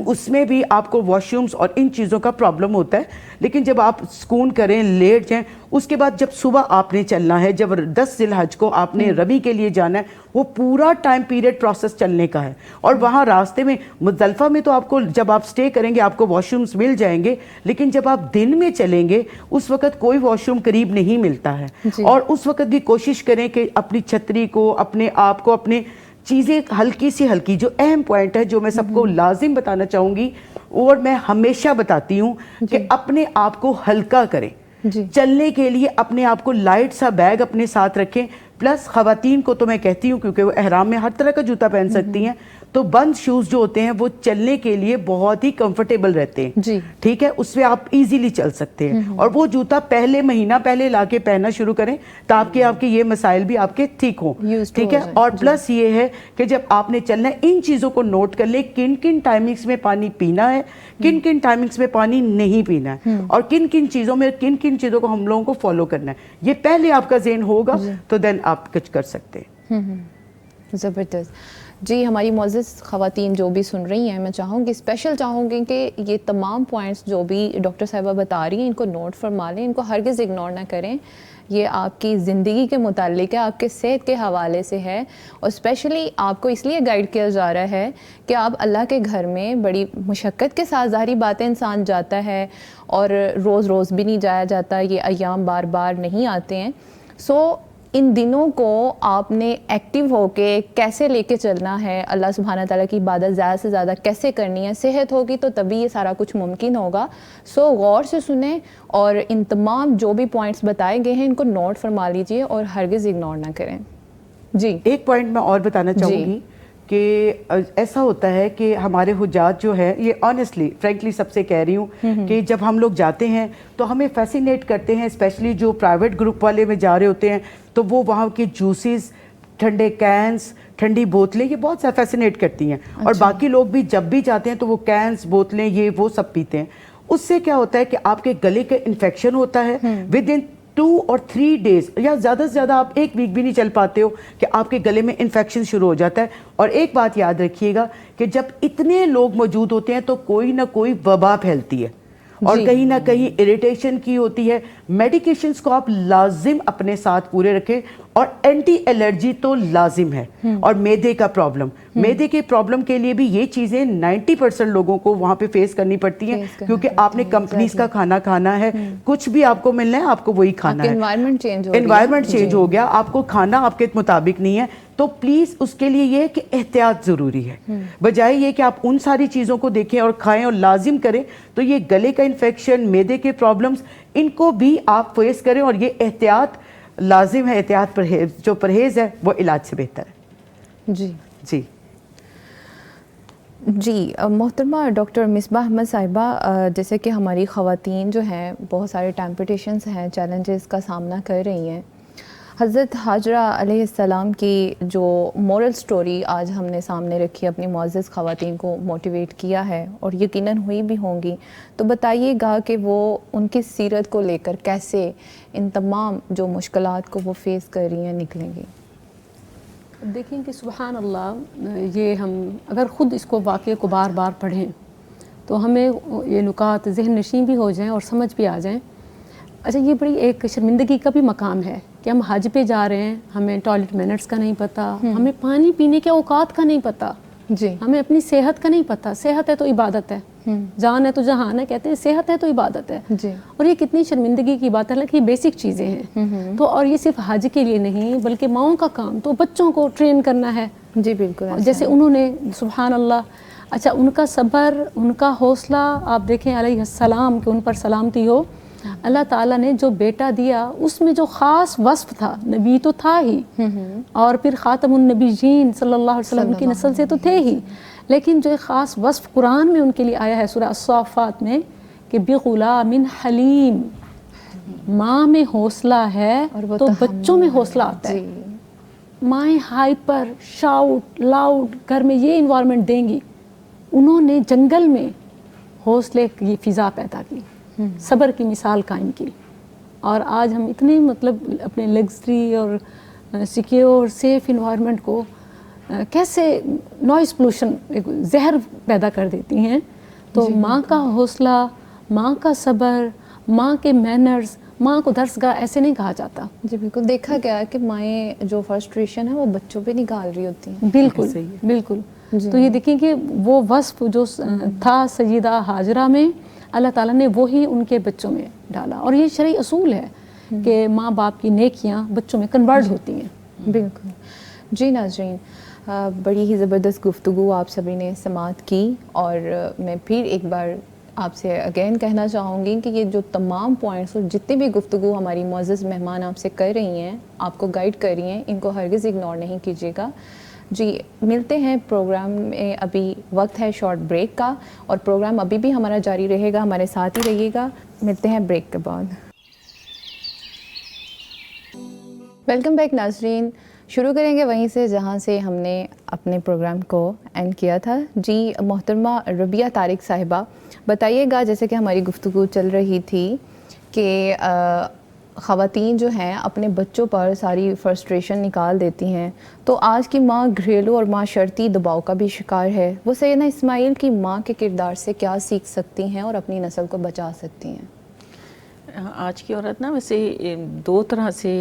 اس میں بھی آپ کو واش رومز اور ان چیزوں کا پرابلم ہوتا ہے, لیکن جب آپ سکون کریں, لیٹ جائیں, اس کے بعد جب صبح آپ نے چلنا ہے, جب 10 ذی الحج کو آپ نے ربی کے لیے جانا ہے, وہ پورا ٹائم پیریڈ پروسیس چلنے کا ہے. اور وہاں راستے میں مزدلفہ میں تو آپ کو جب آپ سٹے کریں گے آپ کو واش رومز مل جائیں گے, لیکن جب آپ دن میں چلیں گے اس وقت کوئی واش روم قریب نہیں ملتا ہے. اور اس وقت بھی کوشش کریں کہ اپنی چھتری کو, اپنے آپ کو, اپنے چیزیں ہلکی سی ہلکی, جو اہم پوائنٹ ہے جو میں سب کو لازم بتانا چاہوں گی اور میں ہمیشہ بتاتی ہوں کہ اپنے آپ کو ہلکا کریں. چلنے کے لیے اپنے آپ کو لائٹ سا بیگ اپنے ساتھ رکھیں. پلس خواتین کو تو میں کہتی ہوں کیونکہ وہ احرام میں ہر طرح کا جوتا پہن سکتی ہیں, تو بند شوز جو ہوتے ہیں وہ چلنے کے لیے بہت ہی کمفرٹیبل رہتے ہیں. ٹھیک ہے, اس پہ آپ ایزیلی چل سکتے ہیں, اور وہ جوتا مہینہ پہلے لا کے پہننا شروع کریں تاکہ آپ کے یہ مسائل بھی آپ کے ٹھیک ہوں. ٹھیک ہے, اور پلس یہ ہے کہ جب آپ نے چلنا ہے ان چیزوں کو نوٹ کر لیں, کن کن ٹائمنگز میں پانی پینا ہے, کن کن ٹائمنگز میں پانی نہیں پینا ہے, اور کن کن چیزوں میں کن کن چیزوں کو ہم لوگوں کو فالو کرنا ہے. یہ پہلے آپ کا ذہن ہوگا تو دین آپ کچھ کر سکتے ہیں. زبردست. جی, ہماری معزز خواتین جو بھی سن رہی ہیں, میں چاہوں گی اسپیشل چاہوں گی کہ یہ تمام پوائنٹس جو بھی ڈاکٹر صاحبہ بتا رہی ہیں ان کو نوٹ فرما لیں, ان کو ہرگز اگنور نہ کریں. یہ آپ کی زندگی کے متعلق ہے, آپ کے صحت کے حوالے سے ہے, اور اسپیشلی آپ کو اس لیے گائیڈ کیا جا رہا ہے کہ آپ اللہ کے گھر میں بڑی مشقت کے ساتھ, ظاہری باتیں انسان جاتا ہے اور روز روز بھی نہیں جایا جاتا, یہ ایام بار بار نہیں آتے ہیں. سو ان دنوں کو آپ نے ایکٹیو ہو کے کیسے لے کے چلنا ہے, اللہ سبحانہ تعالیٰ کی عبادت زیادہ سے زیادہ کیسے کرنی ہے, صحت ہوگی تو تبھی یہ سارا کچھ ممکن ہوگا. سو غور سے سنیں اور ان تمام جو بھی پوائنٹس بتائے گئے ہیں ان کو نوٹ فرما لیجئے اور ہرگز اگنور نہ کریں. جی, ایک پوائنٹ میں اور بتانا چاہوں گی کہ ایسا ہوتا ہے کہ ہمارے حجاج جو ہے, یہ آنیسٹلی فرینکلی سب سے کہہ رہی ہوں کہ جب ہم لوگ جاتے ہیں تو ہمیں فیسینیٹ کرتے ہیں, اسپیشلی جو پرائیویٹ گروپ والے میں جا رہے ہوتے ہیں, تو وہ وہاں کے جوسز, ٹھنڈے کینس, ٹھنڈی بوتلیں, یہ بہت سا فیسینیٹ کرتی ہیں. اور باقی لوگ بھی جب بھی جاتے ہیں تو وہ کینس, بوتلیں, یہ وہ سب پیتے ہیں. اس سے کیا ہوتا ہے کہ آپ کے گلے کا انفیکشن ہوتا ہے. ود ان 2 اور 3 days یا زیادہ سے زیادہ آپ 1 week بھی نہیں چل پاتے ہو کہ آپ کے گلے میں انفیکشن شروع ہو جاتا ہے. اور ایک بات یاد رکھیے گا کہ جب اتنے لوگ موجود ہوتے ہیں تو کوئی نہ کوئی وبا پھیلتی ہے, اور کہیں نہ کہیں اریٹیشن کی ہوتی ہے. میڈیکیشنز کو آپ لازم اپنے ساتھ پورے رکھیں, اور اینٹی الرجی تو لازم ہے. اور میدے کا پرابلم, میدے کے پرابلم کے لیے بھی یہ چیزیں 90% لوگوں کو وہاں پہ فیس کرنی پڑتی ہیں, کیونکہ آپ نے کمپنیز کا کھانا کھانا ہے, کچھ بھی آپ کو ملنا ہے آپ کو وہی کھانا ہے. انوائرمنٹ چینج ہو گیا, آپ کو کھانا آپ کے مطابق نہیں ہے, تو پلیز اس کے لیے یہ ہے کہ احتیاط ضروری ہے. بجائے یہ کہ آپ ان ساری چیزوں کو دیکھیں اور کھائیں اور لازم کریں, تو یہ گلے کا انفیکشن, میدے کے پرابلمز, ان کو بھی آپ فیس کریں. اور یہ احتیاط لازم ہے, احتیاط پرہیز, جو پرہیز ہے وہ علاج سے بہتر ہے. جی جی, محترمہ ڈاکٹر مصباح احمد صاحبہ, جیسے کہ ہماری خواتین جو ہیں بہت سارے ٹیمپٹیشنز ہیں, چیلنجز کا سامنا کر رہی ہیں. حضرت حاجرہ علیہ السلام کی جو مورل سٹوری آج ہم نے سامنے رکھی, اپنی معزز خواتین کو موٹیویٹ کیا ہے, اور یقیناً ہوئی بھی ہوں گی, تو بتائیے گا کہ وہ ان کی سیرت کو لے کر کیسے ان تمام جو مشکلات کو وہ فیس کر رہی ہیں نکلیں گی. دیکھیں کہ سبحان اللہ, یہ ہم اگر خود اس کو واقعے کو بار بار پڑھیں تو ہمیں یہ نکات ذہن نشین بھی ہو جائیں اور سمجھ بھی آ جائیں. اچھا, یہ بڑی ایک شرمندگی کا بھی مقام ہے کہ ہم حج پہ جا رہے ہیں, ہمیں ٹوائلٹ مینرز کا نہیں پتہ, ہمیں پانی پینے کے اوقات کا نہیں پتہ, ہمیں اپنی صحت کا نہیں پتہ. صحت ہے تو عبادت ہے, جان ہے تو جہان ہے, کہتے ہیں صحت ہے تو عبادت ہے. اور یہ کتنی شرمندگی کی بات ہے, حالانکہ یہ بیسک چیزیں ہیں. تو اور یہ صرف حج کے لیے نہیں بلکہ ماؤں کا کام تو بچوں کو ٹرین کرنا ہے. جی بالکل, جیسے انہوں نے سبحان اللہ, اچھا ان کا صبر, ان کا حوصلہ آپ دیکھیں علیہ السلام کہ ان پر سلامتی ہو, اللہ تعالیٰ نے جو بیٹا دیا اس میں جو خاص وصف تھا، نبی تو تھا ہی اور پھر خاتم النبیین صلی اللہ علیہ وسلم کی نسل سے تو تھے ہی، لیکن جو ایک خاص وصف قرآن میں ان کے لیے آیا ہے سورہ الصافات میں کہ بغلام حلیم، ماں میں حوصلہ ہے تو بچوں میں حوصلہ آتا ہے۔ مائیں ہائپر شاؤٹ لاؤڈ گھر میں یہ انوائرمنٹ دیں گی، انہوں نے جنگل میں حوصلے کی فضا پیدا کی، صبر کی مثال قائم کی، اور آج ہم اتنے مطلب اپنے لگژری اور سیکیور سیف انوائرمنٹ کو کیسے نوائز پولوشن زہر پیدا کر دیتی ہیں۔ تو ماں کا حوصلہ، ماں کا صبر، ماں کے مینرز، ماں کو درسگاہ ایسے نہیں کہا جاتا۔ جی بالکل، دیکھا گیا کہ مائیں جو فرسٹریشن ہے وہ بچوں پہ نکال رہی ہوتی ہیں۔ بالکل بالکل۔ تو یہ دیکھیں کہ وہ وصف جو تھا سیدہ ہاجرہ میں، اللہ تعالیٰ نے وہی ان کے بچوں میں ڈالا، اور یہ شرعی اصول ہے کہ ماں باپ کی نیکیاں بچوں میں کنورٹ ہوتی ہیں۔ بالکل۔ جی ناظرین، بڑی ہی زبردست گفتگو آپ سبھی نے سماعت کی، اور میں پھر ایک بار آپ سے اگین کہنا چاہوں گی کہ یہ جو تمام پوائنٹس اور جتنی بھی گفتگو ہماری معزز مہمان آپ سے کر رہی ہیں، آپ کو گائیڈ کر رہی ہیں، ان کو ہرگز اگنور نہیں کیجیے گا۔ جی ملتے ہیں پروگرام میں، ابھی وقت ہے شارٹ بریک کا، اور پروگرام ابھی بھی ہمارا جاری رہے گا، ہمارے ساتھ ہی رہیے گا۔ ملتے ہیں بریک کے بعد۔ ویلکم بیک ناظرین، شروع کریں گے وہیں سے جہاں سے ہم نے اپنے پروگرام کو اینڈ کیا تھا۔ جی محترمہ ربیہ طارق صاحبہ، بتائیے گا، جیسے کہ ہماری گفتگو چل رہی تھی کہ خواتین جو ہیں اپنے بچوں پر ساری فرسٹریشن نکال دیتی ہیں، تو آج کی ماں گھریلو اور معاشرتی دباؤ کا بھی شکار ہے، وہ سیدنا اسماعیل کی ماں کے کردار سے کیا سیکھ سکتی ہیں اور اپنی نسل کو بچا سکتی ہیں؟ آج کی عورت نا ویسے دو طرح سے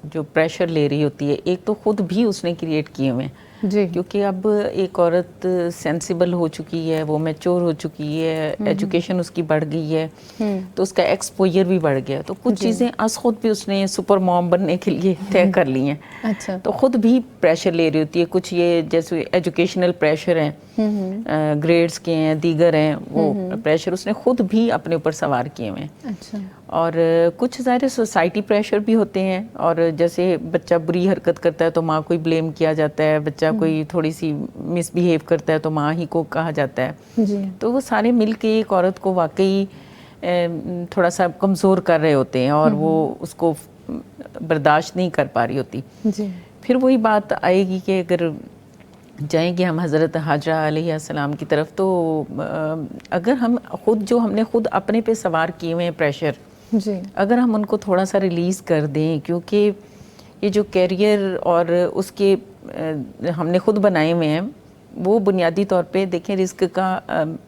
جو پریشر لے رہی ہوتی ہے، ایک تو خود بھی اس نے کریٹ کیے ہوئے ہیں، جی کیونکہ اب ایک عورت سینسیبل ہو چکی ہے، وہ میچور ہو چکی ہے، ایجوکیشن اس کی بڑھ گئی ہے، تو اس کا ایکسپوجر بھی بڑھ گیا، تو کچھ چیزیں از خود بھی اس نے سپر موم بننے کے لیے طے کر لی ہیں۔ اچھا، تو خود بھی پریشر لے رہی ہوتی ہے، کچھ یہ جیسے ایجوکیشنل پریشر ہیں، گریڈز کے ہیں، دیگر ہیں، وہ پریشر اس نے خود بھی اپنے اوپر سوار کیے ہوئے ہیں۔ اچھا، اور کچھ ظاہر سوسائٹی پریشر بھی ہوتے ہیں، اور جیسے بچہ بری حرکت کرتا ہے تو ماں کو ہی بلیم کیا جاتا ہے، بچہ کوئی تھوڑی سی مس بیہیو کرتا ہے تو ماں ہی کو کہا جاتا ہے، جی تو وہ سارے مل کے ایک عورت کو واقعی تھوڑا سا کمزور کر رہے ہوتے ہیں، اور وہ اس کو برداشت نہیں کر پا رہی ہوتی۔ جی پھر وہی بات آئے گی کہ اگر جائیں گے ہم حضرت حاجرہ علیہ السلام کی طرف، تو اگر ہم نے خود اپنے پہ سوار کیے ہوئے ہیں پریشر، جی اگر ہم ان کو تھوڑا سا ریلیز کر دیں، کیونکہ یہ جو کیریئر اور اس کے ہم نے خود بنائے ہوئے ہیں، وہ بنیادی طور پہ دیکھیں رزق کا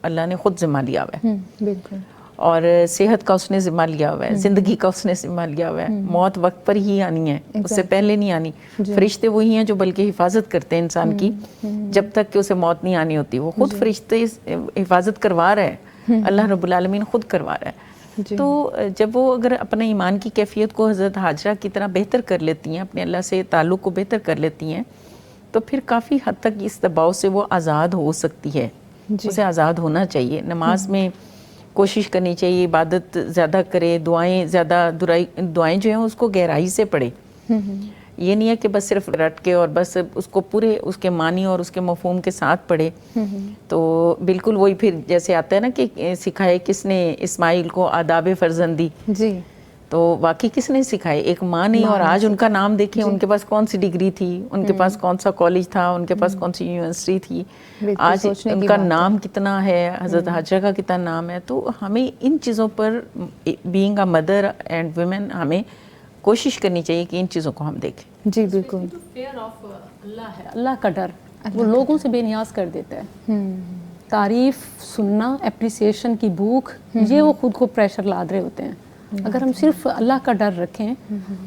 اللہ نے خود ذمہ لیا ہوا ہے، بالکل، اور صحت کا اس نے ذمہ لیا ہوا ہے، زندگی کا اس نے ذمہ لیا ہوا ہے، موت وقت پر ہی آنی ہے، اس سے پہلے نہیں آنی۔ فرشتے وہی ہیں جو بلکہ حفاظت کرتے ہیں انسان کی جب تک کہ اسے موت نہیں آنی ہوتی، وہ خود فرشتے حفاظت کروا رہا ہے، اللہ رب العالمین خود کروا رہا ہے۔ تو جب وہ اگر اپنے ایمان کی کیفیت کو حضرت حاجرہ کی طرح بہتر کر لیتی ہیں، اپنے اللہ سے تعلق کو بہتر کر لیتی ہیں، تو پھر کافی حد تک اس دباؤ سے وہ آزاد ہو سکتی ہے۔ اسے آزاد ہونا چاہیے، نماز میں کوشش کرنی چاہیے، عبادت زیادہ کرے، دعائیں زیادہ دعائیں جو ہیں اس کو گہرائی سے پڑھے۔ یہ نہیں ہے کہ بس صرف رٹ کے اور بس اس کو پورے اس کے معنی اور اس کے مفہوم کے ساتھ پڑھے، تو بالکل وہی پھر جیسے آتا ہے نا کہ سکھائے کس نے اسماعیل کو آداب فرزندی، جی تو واقعی کس نے سکھائے؟ ایک ماں نے۔ اور آج ان کا نام دیکھیں، ان کے پاس کون سی ڈگری تھی، ان کے پاس کون سا کالج تھا، ان کے پاس کون سی یونیورسٹی تھی، آج ان کا نام کتنا ہے، حضرت حاجرہ کا کتنا نام ہے۔ تو ہمیں ان چیزوں پر being a mother and women ہمیں کوشش کرنی چاہیے کہ ان چیزوں کو ہم دیکھیں۔ جی بالکل، فیئر آف اللہ ہے، اللہ کا ڈر وہ لوگوں سے بے نیاز کر دیتا ہے۔ تعریف سننا، اپریسیشن کی بھوک، یہ وہ خود کو پریشر لاد رہے ہوتے ہیں۔ اگر ہم صرف اللہ کا ڈر رکھیں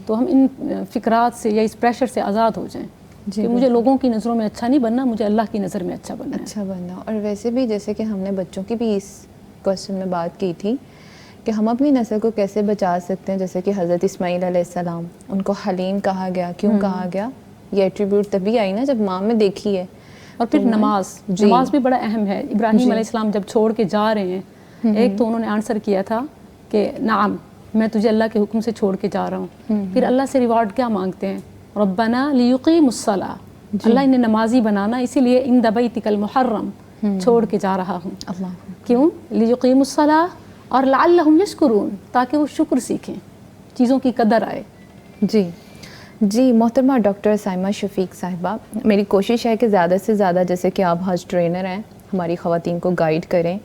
تو ہم ان فکرات سے یا اس پریشر سے آزاد ہو جائیں کہ مجھے لوگوں کی نظروں میں اچھا نہیں بننا، مجھے اللہ کی نظر میں اچھا بننا ہے۔ اچھا بننا۔ اور ویسے بھی جیسے کہ ہم نے بچوں کی بھی اس کوشچن میں بات کی تھی کہ ہم اپنی نسل کو کیسے بچا سکتے ہیں، جیسے کہ حضرت اسماعیل علیہ السلام، ان کو حلیم کہا گیا، کیوں کہا گیا؟ یہ ایٹریبیوٹ تبھی آئی نا جب ماں میں دیکھی ہے۔ اور پھر نماز بھی بڑا اہم ہے۔ ابراہیم علیہ السلام جب چھوڑ کے جا رہے ہیں ایک تو انہوں نے آنسر کیا تھا کہ نعم میں تجھے اللہ کے حکم سے چھوڑ کے جا رہا ہوں. پھر اللہ سے ریوارڈ کیا مانگتے ہیں؟ ربنا لیقیموا الصلاۃ، اللہ انہیں نمازی بنانا، اسی لیے عند بیتک المحرم چھوڑ کے جا رہا ہوں. کیوں؟ لیقیموا الصلاۃ اور لعلہم یشکرون، تاکہ وہ شکر سیکھیں، چیزوں کی قدر آئے. جی محترمہ ڈاکٹر سائمہ شفیق صاحبہ، میری کوشش ہے کہ زیادہ سے زیادہ، جیسے کہ آپ حج ٹرینر ہیں، ہماری خواتین کو گائیڈ کریں،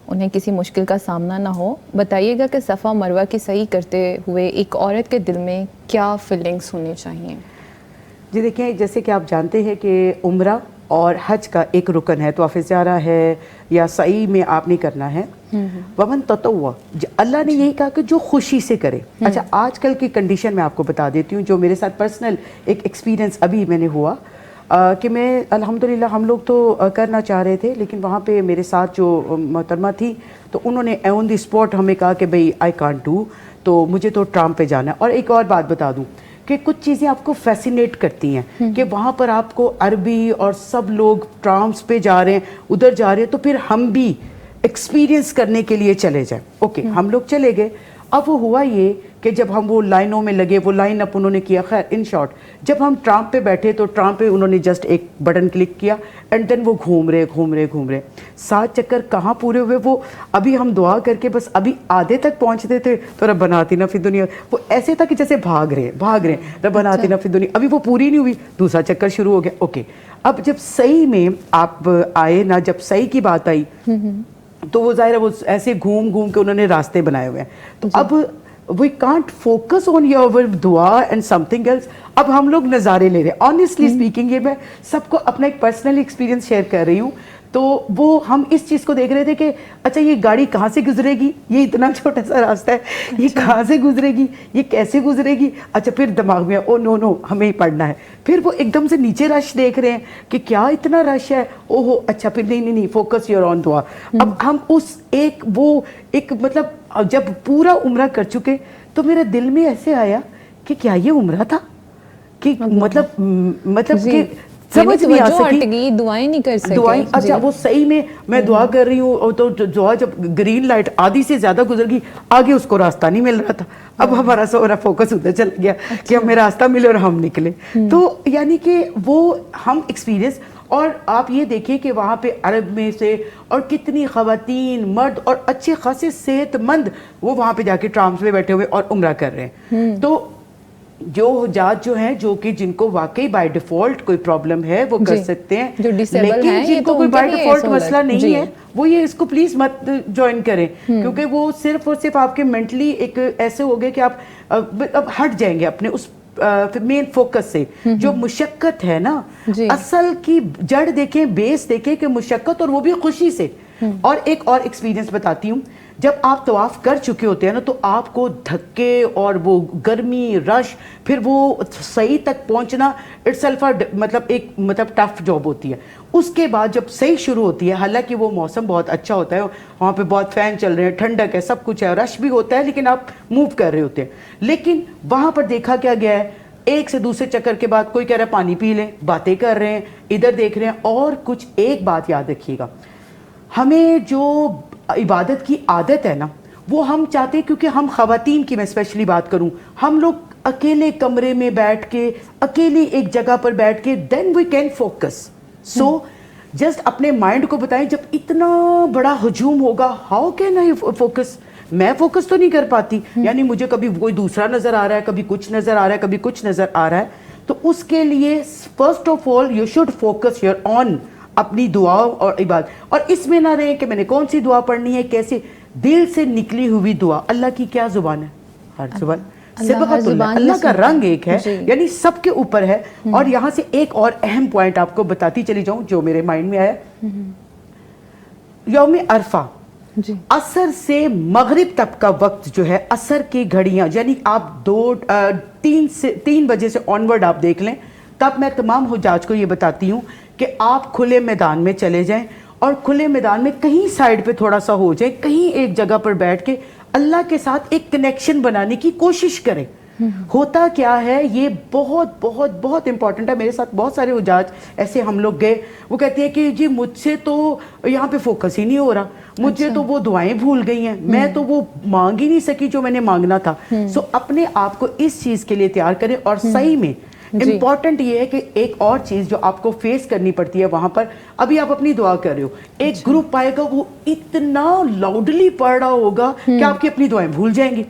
انہیں کسی مشکل کا سامنا نہ ہو. بتائیے گا کہ صفا مروہ کی صحیح کرتے ہوئے ایک عورت کے دل میں کیا فیلنگس ہونی چاہیے؟ جی دیکھیں، جیسے کہ آپ جانتے ہیں کہ عمرہ اور حج کا ایک رکن ہے، طواف زیارہ ہے یا سعی میں آپ نے کرنا ہے. ومن تطوع، اللہ نے یہی کہا کہ جو خوشی سے کرے. اچھا، آج کل کی کنڈیشن میں آپ کو بتا دیتی ہوں، جو میرے ساتھ پرسنل ایک ایکسپیرینس ابھی میں نے ہوا کہ میں الحمدللہ، ہم لوگ تو کرنا چاہ رہے تھے، لیکن وہاں پہ میرے ساتھ جو محترمہ تھی تو انہوں نے آن دی اسپاٹ ہمیں کہا کہ بھئی آئی کانٹ ڈو، تو مجھے تو ٹرام پہ جانا ہے. اور ایک اور بات بتا دوں کہ کچھ چیزیں آپ کو فیسینیٹ کرتی ہیں کہ وہاں پر آپ کو عربی اور سب لوگ ٹرامس پہ جا رہے ہیں، ادھر جا رہے ہیں، تو پھر ہم بھی ایکسپیرینس کرنے کے لیے چلے جائیں. اوکے، ہم لوگ چلے گئے. اب وہ ہوا یہ کہ جب ہم وہ لائنوں میں لگے، وہ لائن اپ انہوں نے کیا. خیر ان شارٹ، جب ہم ٹرام پہ بیٹھے تو ٹرام پہ انہوں نے جسٹ ایک بٹن کلک کیا اینڈ دین وہ گھوم رہے 7 چکر کہاں پورے ہوئے. وہ ابھی ہم دعا کر کے بس ابھی آدھے تک پہنچتے تھے تو ربنا آتنا فی الدنیا، وہ ایسے تھا کہ جیسے بھاگ رہے ربنا آتنا فی الدنیا. ابھی وہ پوری نہیں ہوئی، دوسرا چکر شروع ہو گیا. اوکے، اب جب صحیح میں آپ آئے نا، جب صحیح کی بات آئی تو وہ ظاہر ہے وہ ایسے گھوم کے انہوں نے راستے بنائے ہوئے ہیں. تو اب we can't focus on your دعا and something else. اب ہم لوگ نظارے لے رہے ہیں. honestly speaking، یہ میں سب کو اپنا ایک پرسنل ایکسپیرینس شیئر کر رہی ہوں. تو وہ ہم اس چیز کو دیکھ رہے تھے کہ اچھا یہ گاڑی کہاں سے گزرے گی، یہ اتنا چھوٹا سا راستہ ہے، یہ کہاں سے گزرے گی، یہ کیسے گزرے گی. اچھا پھر دماغ میں او نو ہمیں ہی پڑھنا ہے. پھر وہ ایک دم سے نیچے رش دیکھ رہے ہیں کہ کیا اتنا رش ہے، او ہو اچھا پھر نہیں فوکس یور آن دعا. اب ہم اس ایک مطلب جب پورا عمرہ کر چکے تو میرے دل میں ایسے آیا کہ کیا یہ عمرہ تھا، کہ مطلب کہ سمجھ نہیں آ سکی، دعائیں نہیں کر سکے. دعائیں اچھا وہ صحیح میں دعا کر رہی ہوں اور تو دعا جب گرین لائٹ آدھی سے زیادہ گزر گئی، آگے اس کو راستہ نہیں مل رہا تھا. اب ہمارا سارا فوکس ادھر چل گیا کہ ہمیں راستہ ملے اور ہم نکلے. تو یعنی کہ وہ ہم ایکسپیرینس. اور آپ یہ دیکھیں کہ وہاں پہ عرب میں سے اور کتنی خواتین، مرد اور اچھے خاصے صحت مند وہ وہاں پہ جا کے ٹرامس میں بیٹھے ہوئے اور عمرہ کر رہے ہیں. تو جو حجاج جو ہیں، جو کہ جن کو واقعی بائی ڈیفالٹ کوئی پرابلم ہے وہ کر سکتے ہیں، لیکن جن کو کوئی بائی ڈیفالٹ مسئلہ نہیں ہے وہ یہ اس کو پلیز مت جوائن کریں، کیونکہ وہ صرف اور صرف آپ کے مینٹلی ایک ایسے ہو گئے کہ آپ اب ہٹ جائیں گے اپنے اس مین فوکس سے. جو مشقت ہے نا، اصل کی جڑ دیکھیں، بیس دیکھیں کہ مشقت، اور وہ بھی خوشی سے. اور ایک اور ایکسپیرینس بتاتی ہوں، جب آپ طواف کر چکے ہوتے ہیں نا تو آپ کو دھکے اور وہ گرمی، رش، پھر وہ صحیح تک پہنچنا اٹس الفا مطلب ٹف جاب ہوتی ہے. اس کے بعد جب صحیح شروع ہوتی ہے، حالانکہ وہ موسم بہت اچھا ہوتا ہے، وہاں پہ بہت فین چل رہے ہیں، ٹھنڈک ہے، سب کچھ ہے، رش بھی ہوتا ہے، لیکن آپ موو کر رہے ہوتے ہیں. لیکن وہاں پر دیکھا کیا گیا ہے، ایک سے دوسرے چکر کے بعد کوئی کہہ رہا ہے پانی پی لیں، باتیں کر رہے ہیں، ادھر دیکھ رہے ہیں. اور کچھ ایک بات یاد رکھیے گا، ہمیں جو عبادت کی عادت ہے نا، وہ ہم چاہتے ہیں، کیونکہ ہم خواتین کی میں اسپیشلی بات کروں، ہم لوگ اکیلے کمرے میں بیٹھ کے، اکیلی ایک جگہ پر بیٹھ کے then we can focus. So just اپنے مائنڈ کو بتائیں، جب اتنا بڑا ہجوم ہوگا، ہاؤ کین آئی فوکس؟ میں فوکس تو نہیں کر پاتی. یعنی مجھے کبھی کوئی دوسرا نظر آ رہا ہے، کبھی کچھ نظر آ رہا ہے، کبھی کچھ نظر آ رہا ہے. تو اس کے لیے first of all you should focus your on اپنی دعا اور عبادت. اور اس میں نہ رہے کہ میں نے کون سی دعا پڑھنی ہے، کیسے، دل سے نکلی ہوئی دعا. اللہ کی کیا زبان ہے؟ ہر زبان. صبغۃ اللہ، اللہ کا رنگ ایک ہے، یعنی سب کے اوپر ہے. اور یہاں سے ایک اور اہم پوائنٹ آپ کو بتاتی چلی جاؤں جو میرے مائنڈ میں آیا. یوم عرفہ، عصر سے مغرب تک کا وقت جو ہے، عصر کی گھڑیاں، یعنی آپ 3 بجے سے آنورڈ آپ دیکھ لیں. تب میں تمام حجاج کو یہ بتاتی ہوں کہ آپ کھلے میدان میں چلے جائیں، اور کھلے میدان میں کہیں سائڈ پہ تھوڑا سا ہو جائیں، کہیں ایک جگہ پر بیٹھ کے اللہ کے ساتھ ایک کنیکشن بنانے کی کوشش کریں. ہوتا کیا ہے, یہ بہت بہت بہت امپورٹنٹ ہے. میرے ساتھ بہت سارے حجاج ایسے ہم لوگ گئے, وہ کہتے ہیں کہ جی مجھ سے تو یہاں پہ فوکس ہی نہیں ہو رہا, مجھے تو وہ دعائیں بھول گئی ہیں, میں تو وہ مانگ ہی نہیں سکی جو میں نے مانگنا تھا. سو اپنے آپ کو اس چیز کے لیے تیار کریں. اور صحیح میں امپورٹنٹ یہ ہے کہ ایک اور چیز جو آپ کو فیس کرنی پڑتی ہے وہاں پر, ابھی آپ اپنی دعا کر رہے ہو, ایک گروپ آئے گا وہ اتنا لاؤڈلی پڑھ رہا ہوگا کہ آپ کی اپنی دعائیں بھول جائیں گے.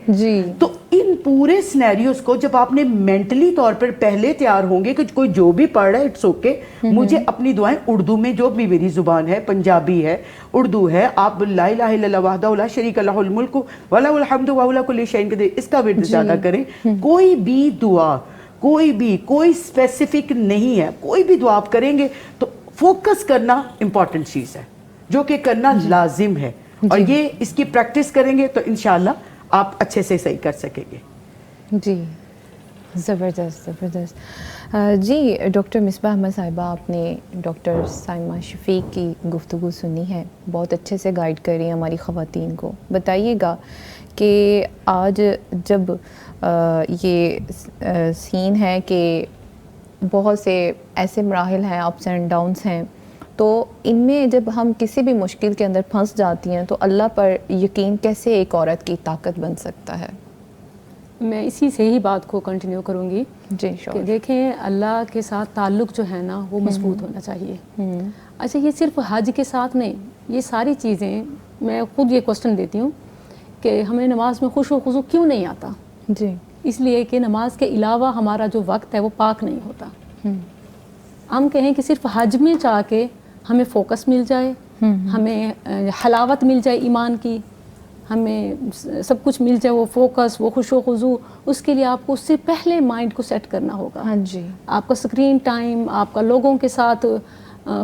تو ان پورے سینیریوز کو جب آپ نے مینٹلی طور پر پہلے تیار ہوں گے کہ کوئی جو بھی پڑھ رہا ہے اٹس اوکے, مجھے اپنی دعائیں اردو میں جو بھی میری زبان ہے, پنجابی ہے, اردو ہے, آپ لا الہ الا اللہ وحدہ لا شریک لہ الملک ولہ الحمد وہو علی کل شیء قدیر, اس کا ورد زیادہ کریں. کوئی بھی دعا, کوئی اسپیسیفک نہیں ہے, کوئی بھی دعا آپ کریں گے تو فوکس کرنا امپورٹنٹ چیز ہے جو کہ کرنا لازم ہے. اور یہ اس کی پریکٹس کریں گے تو انشاءاللہ آپ اچھے سے صحیح کر سکیں گے. جی زبردست زبردست. جی ڈاکٹر مصباح احمد صاحبہ, آپ نے ڈاکٹر سائمہ شفیق کی گفتگو سنی ہے, بہت اچھے سے گائیڈ کر رہی ہیں ہماری خواتین کو. بتائیے گا کہ آج جب یہ سین ہے کہ بہت سے ایسے مراحل ہیں, اپس اینڈ ڈاؤنس ہیں, تو ان میں جب ہم کسی بھی مشکل کے اندر پھنس جاتی ہیں تو اللہ پر یقین کیسے ایک عورت کی طاقت بن سکتا ہے؟ میں اسی سے ہی بات کو کنٹینیو کروں گی. جی شور. کہ دیکھیں اللہ کے ساتھ تعلق جو ہے نا وہ مضبوط ہونا چاہیے. اچھا یہ صرف حج کے ساتھ نہیں, یہ ساری چیزیں میں خود یہ کوسچن دیتی ہوں کہ ہمیں نماز میں خوش و خضوع کیوں نہیں آتا؟ جی اس لیے کہ نماز کے علاوہ ہمارا جو وقت ہے وہ پاک نہیں ہوتا. ہم کہیں کہ صرف حج میں جا کے ہمیں فوکس مل جائے, ہمیں حلاوت مل جائے ایمان کی, ہمیں سب کچھ مل جائے, وہ فوکس, وہ خوش و خضوع, اس کے لیے آپ کو اس سے پہلے مائنڈ کو سیٹ کرنا ہوگا. ہاں جی. آپ کا اسکرین ٹائم, آپ کا لوگوں کے ساتھ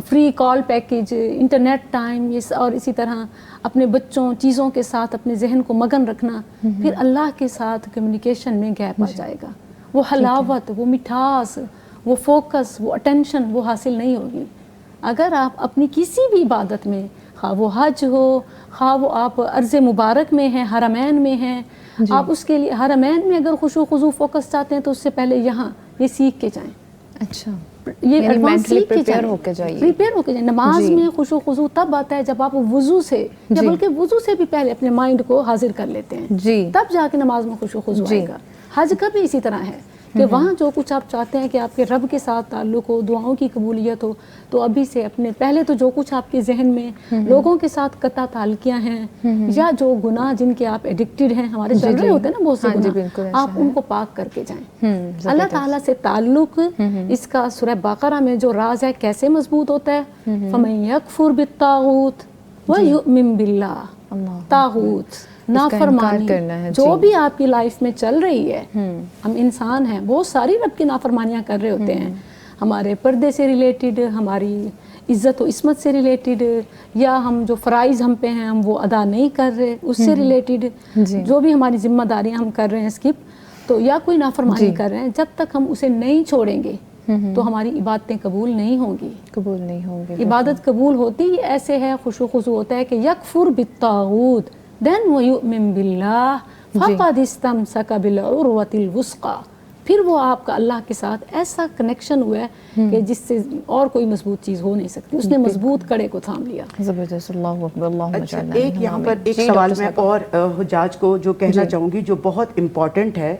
فری کال پیکج, انٹرنیٹ ٹائم, اور اسی طرح اپنے بچوں چیزوں کے ساتھ اپنے ذہن کو مگن رکھنا, پھر اللہ کے ساتھ کمیونیکیشن میں گیپ آ جائے گا. وہ حلاوت, وہ مٹھاس, وہ فوکس, وہ اٹینشن وہ حاصل نہیں ہوگی. اگر آپ اپنی کسی بھی عبادت میں, خواہ وہ حج ہو, خواہ وہ آپ عرض مبارک میں ہیں, حرمین میں ہیں, آپ اس کے لیے حرمین میں اگر خوش و خضوع فوکس چاہتے ہیں تو اس سے پہلے یہاں یہ سیکھ کے جائیں. اچھا, یہ ایڈوانس سیکھ کے پریپیئر ہو کے جائیے. پریپیئر ہو کے جائیں. نماز میں خوش و خضوع تب آتا ہے جب آپ وضو سے, یا بلکہ وضو سے بھی پہلے اپنے مائنڈ کو حاضر کر لیتے ہیں, تب جا کے نماز میں خوش و خضوع آئے گا. حج کا بھی اسی طرح ہے کہ وہاں جو کچھ آپ چاہتے ہیں کہ آپ کے رب کے ساتھ تعلق ہو, دعاؤں کی قبولیت ہو, تو ابھی سے اپنے پہلے تو جو کچھ آپ کے ذہن میں لوگوں کے ساتھ قطع تعلقیاں ہیں, یا جو گناہ جن کے آپ ایڈکٹڈ ہیں, ہمارے چل رہے ہوتے ہیں نا بہت سے گناہ, آپ ان کو پاک کر کے جائیں. اللہ تعالیٰ سے تعلق, اس کا سورہ بقرہ میں جو راز ہے کیسے مضبوط ہوتا ہے, فَمَن يَكْفُرْ بِالطَّاغُوتِ وَيُؤْمِن بِاللَّهِ, طاغوت نافرمانی جو بھی آپ کی لائف میں چل رہی ہے, ہم انسان ہیں, وہ ساری رب کی نافرمانیاں کر رہے ہوتے ہیں, ہمارے پردے سے ریلیٹڈ, ہماری عزت و عصمت سے ریلیٹڈ, یا ہم جو فرائض ہم پہ ہیں ہم وہ ادا نہیں کر رہے اس سے ریلیٹڈ, جو بھی ہماری ذمہ داریاں ہم کر رہے ہیں اسکپ, تو یا کوئی نافرمانی کر رہے ہیں, جب تک ہم اسے نہیں چھوڑیں گے تو ہماری عبادتیں قبول نہیں ہوں گی. عبادت قبول ہوتی ہی ایسے ہے, خوش و خضوع ہوتا ہے کہ یکفر بالطاغوت then وَيُؤْمِن بِاللَّهِ فَقَدِ اسْتَمْسَكَ بِالْعُرْوَةِ الْوُثْقَى. پھر وہ آپ کا اللہ کے ساتھ ایسا کنیکشن ہوا ہے کہ جس سے اور کوئی مضبوط چیز ہو نہیں سکتی, اس نے مضبوط کڑے کو تھام لیا. زبردست. اللہ اکبر. اللہ اچھا, ایک یہاں پر ایک سوال میں اور حجاج کو جو کہنا چاہوں گی جو بہت امپورٹنٹ ہے,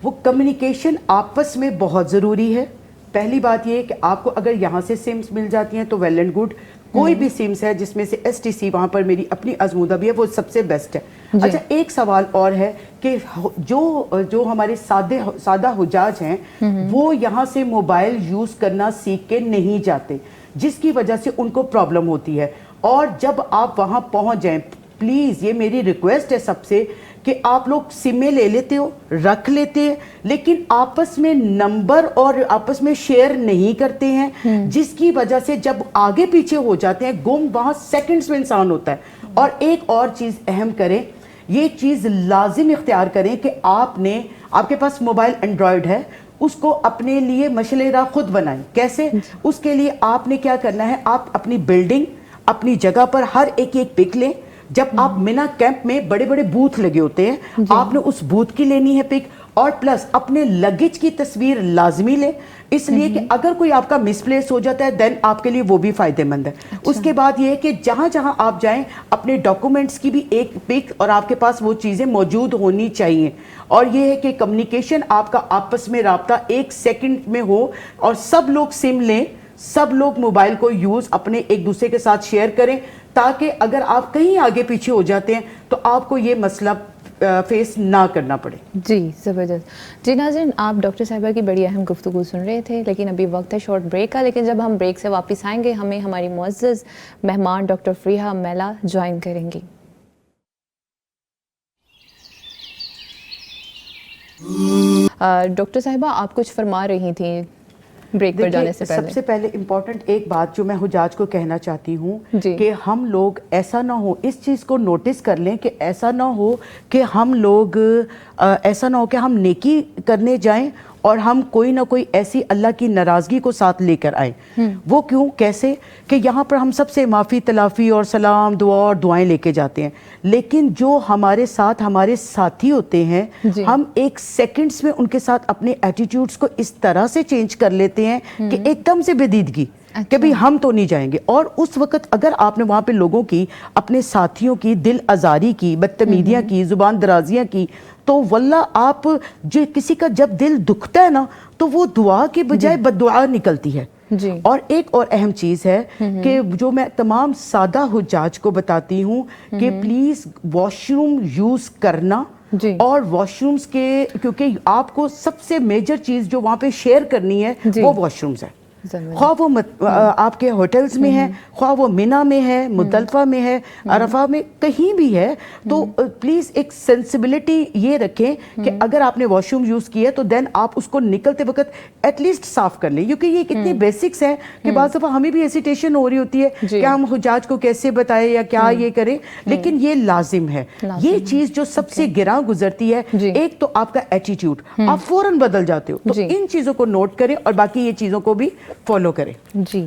وہ کمیونیکیشن آپس میں بہت ضروری ہے. پہلی بات یہ کہ آپ کو اگر یہاں سے سمز مل جاتی ہیں تو ویل اینڈ گڈ, کوئی بھی سمز ہے جس میں سے ایس ٹی سی وہاں پر میری اپنی آزمودہ بھی ہے, وہ سب سے بیسٹ ہے. اچھا, ایک سوال اور ہے کہ جو ہمارے سادہ حجاج ہیں وہ یہاں سے موبائل یوز کرنا سیکھ کے نہیں جاتے, جس کی وجہ سے ان کو پرابلم ہوتی ہے. اور جب آپ وہاں پہنچ جائیں, پلیز یہ میری ریکویسٹ ہے سب سے کہ آپ لوگ سمیں لے لیتے ہو, رکھ لیتے ہیں, لیکن آپس میں نمبر اور آپس میں شیئر نہیں کرتے ہیں, جس کی وجہ سے جب آگے پیچھے ہو جاتے ہیں گم وہاں سیکنڈز میں انسان ہوتا ہے. اور ایک اور چیز اہم کریں, یہ چیز لازم اختیار کریں کہ آپ کے پاس موبائل اینڈرائیڈ ہے, اس کو اپنے لیے مشعل راہ خود بنائیں. کیسے؟ اس کے لیے آپ نے کیا کرنا ہے, آپ اپنی بلڈنگ, اپنی جگہ پر ہر ایک پک لیں, جب آپ مینا کیمپ میں بڑے بڑے بوتھ لگے ہوتے ہیں, آپ نے اس بوتھ کی لینی ہے پک, اور پلس اپنے لگیج کی تصویر لازمی لیں, اس لیے کہ اگر کوئی آپ کا مس پلیس ہو جاتا ہے دین آپ کے لیے وہ بھی فائدہ مند ہے. اس کے بعد یہ ہے کہ جہاں جہاں آپ جائیں اپنے ڈاکومنٹس کی بھی ایک پک اور آپ کے پاس وہ چیزیں موجود ہونی چاہیے. اور یہ ہے کہ کمیونیکیشن آپ کا آپس میں رابطہ 1 سیکنڈ میں ہو, اور سب لوگ سم لیں, سب لوگ موبائل کو یوز اپنے ایک دوسرے کے ساتھ شیئر کریں, تاکہ اگر آپ کہیں آگے پیچھے ہو جاتے ہیں تو آپ کو یہ مسئلہ فیس نہ کرنا پڑے. جی زبردست. جی ناظرین, آپ ڈاکٹر صاحبہ کی بڑی اہم گفتگو سن رہے تھے, لیکن ابھی وقت ہے شارٹ بریک کا. لیکن جب ہم بریک سے واپس آئیں گے ہمیں ہماری معزز مہمان ڈاکٹر فریحہ میلا جوائن کریں گی. ڈاکٹر صاحبہ آپ کچھ فرما رہی تھیں بریک پر جانے سے پہلے. سب سے پہلے امپورٹنٹ ایک بات جو میں حجاج کو کہنا چاہتی ہوں کہ ہم لوگ ایسا نہ ہو, اس چیز کو نوٹس کر لیں کہ ایسا نہ ہو کہ ہم لوگ ایسا نہ ہو کہ ہم نیکی کرنے جائیں اور ہم کوئی نہ کوئی ایسی اللہ کی ناراضگی کو ساتھ لے کر آئیں. وہ کیوں, کیسے کہ یہاں پر ہم سب سے معافی تلافی اور سلام دعا اور دعائیں لے کے جاتے ہیں, لیکن جو ہمارے ساتھ ہمارے ساتھی ہوتے ہیں ہم 1 سیکنڈز میں ان کے ساتھ اپنے ایٹیٹیوڈز کو اس طرح سے چینج کر لیتے ہیں کہ ایک دم سے بدیدگی کہ بھی ہم تو نہیں جائیں گے. اور اس وقت اگر آپ نے وہاں پہ لوگوں کی, اپنے ساتھیوں کی دل آزاری کی, بدتمیزیاں کی, زبان درازیاں کی, تو واللہ آپ جو کسی کا جب دل دکھتا ہے نا تو وہ دعا کے بجائے بد دعا نکلتی ہے. اور ایک اور اہم چیز ہے کہ جو میں تمام سادہ حجاج کو بتاتی ہوں کہ پلیز واش روم یوز کرنا, اور واش رومز کے, کیونکہ آپ کو سب سے میجر چیز جو وہاں پہ شیئر کرنی ہے وہ واش رومز ہے, خواہ وہ آپ کے ہوٹلز میں ہے, خواہ وہ مینا میں ہے, مزدلفہ میں ہے, عرفہ میں, کہیں بھی ہے. تو پلیز ایک سینسیبلٹی یہ رکھیں کہ اگر آپ نے واش روم یوز کیا ہے تو دین آپ اس کو نکلتے وقت ایٹ لیسٹ صاف کر لیں, کیونکہ یہ کتنی بیسکس ہیں کہ بعض دفعہ ہمیں بھی ہیسیٹیشن ہو رہی ہوتی ہے کہ ہم حجاج کو کیسے بتائیں یا کیا یہ کریں, لیکن یہ لازم ہے. یہ چیز جو سب سے گراں گزرتی ہے, ایک تو آپ کا ایٹیٹیوڈ, آپ فوراً بدل جاتے ہو, تو ان چیزوں کو نوٹ کریں اور باقی یہ چیزوں کو بھی فالو کریں. جی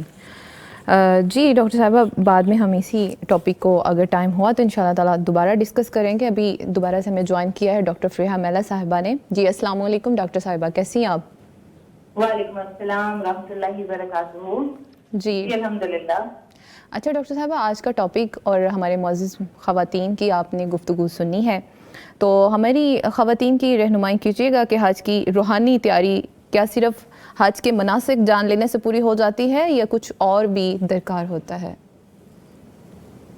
ڈاکٹر صاحبہ, بعد میں ہم اسی ٹاپک کو اگر ٹائم ہوا تو انشاءاللہ تعالیٰ دوبارہ ڈسکس کریں گے. ابھی دوبارہ سے ہمیں جوائن کیا ہے ڈاکٹر فریحہ میلا صاحبہ نے. جی السلام علیکم ڈاکٹر صاحبہ, کیسی ہیں آپ؟ وعلیکم السلام ورحمۃ اللہ وبرکاتہ. جی الحمدللہ. اچھا ڈاکٹر صاحبہ, آج کا ٹاپک اور ہمارے معزز خواتین کی آپ نے گفتگو سنی ہے, تو ہماری خواتین کی رہنمائی کیجیے گا کہ حج کی روحانی تیاری کیا صرف حج کے مناسک جان لینے سے پوری ہو جاتی ہے یا کچھ اور بھی درکار ہوتا ہے؟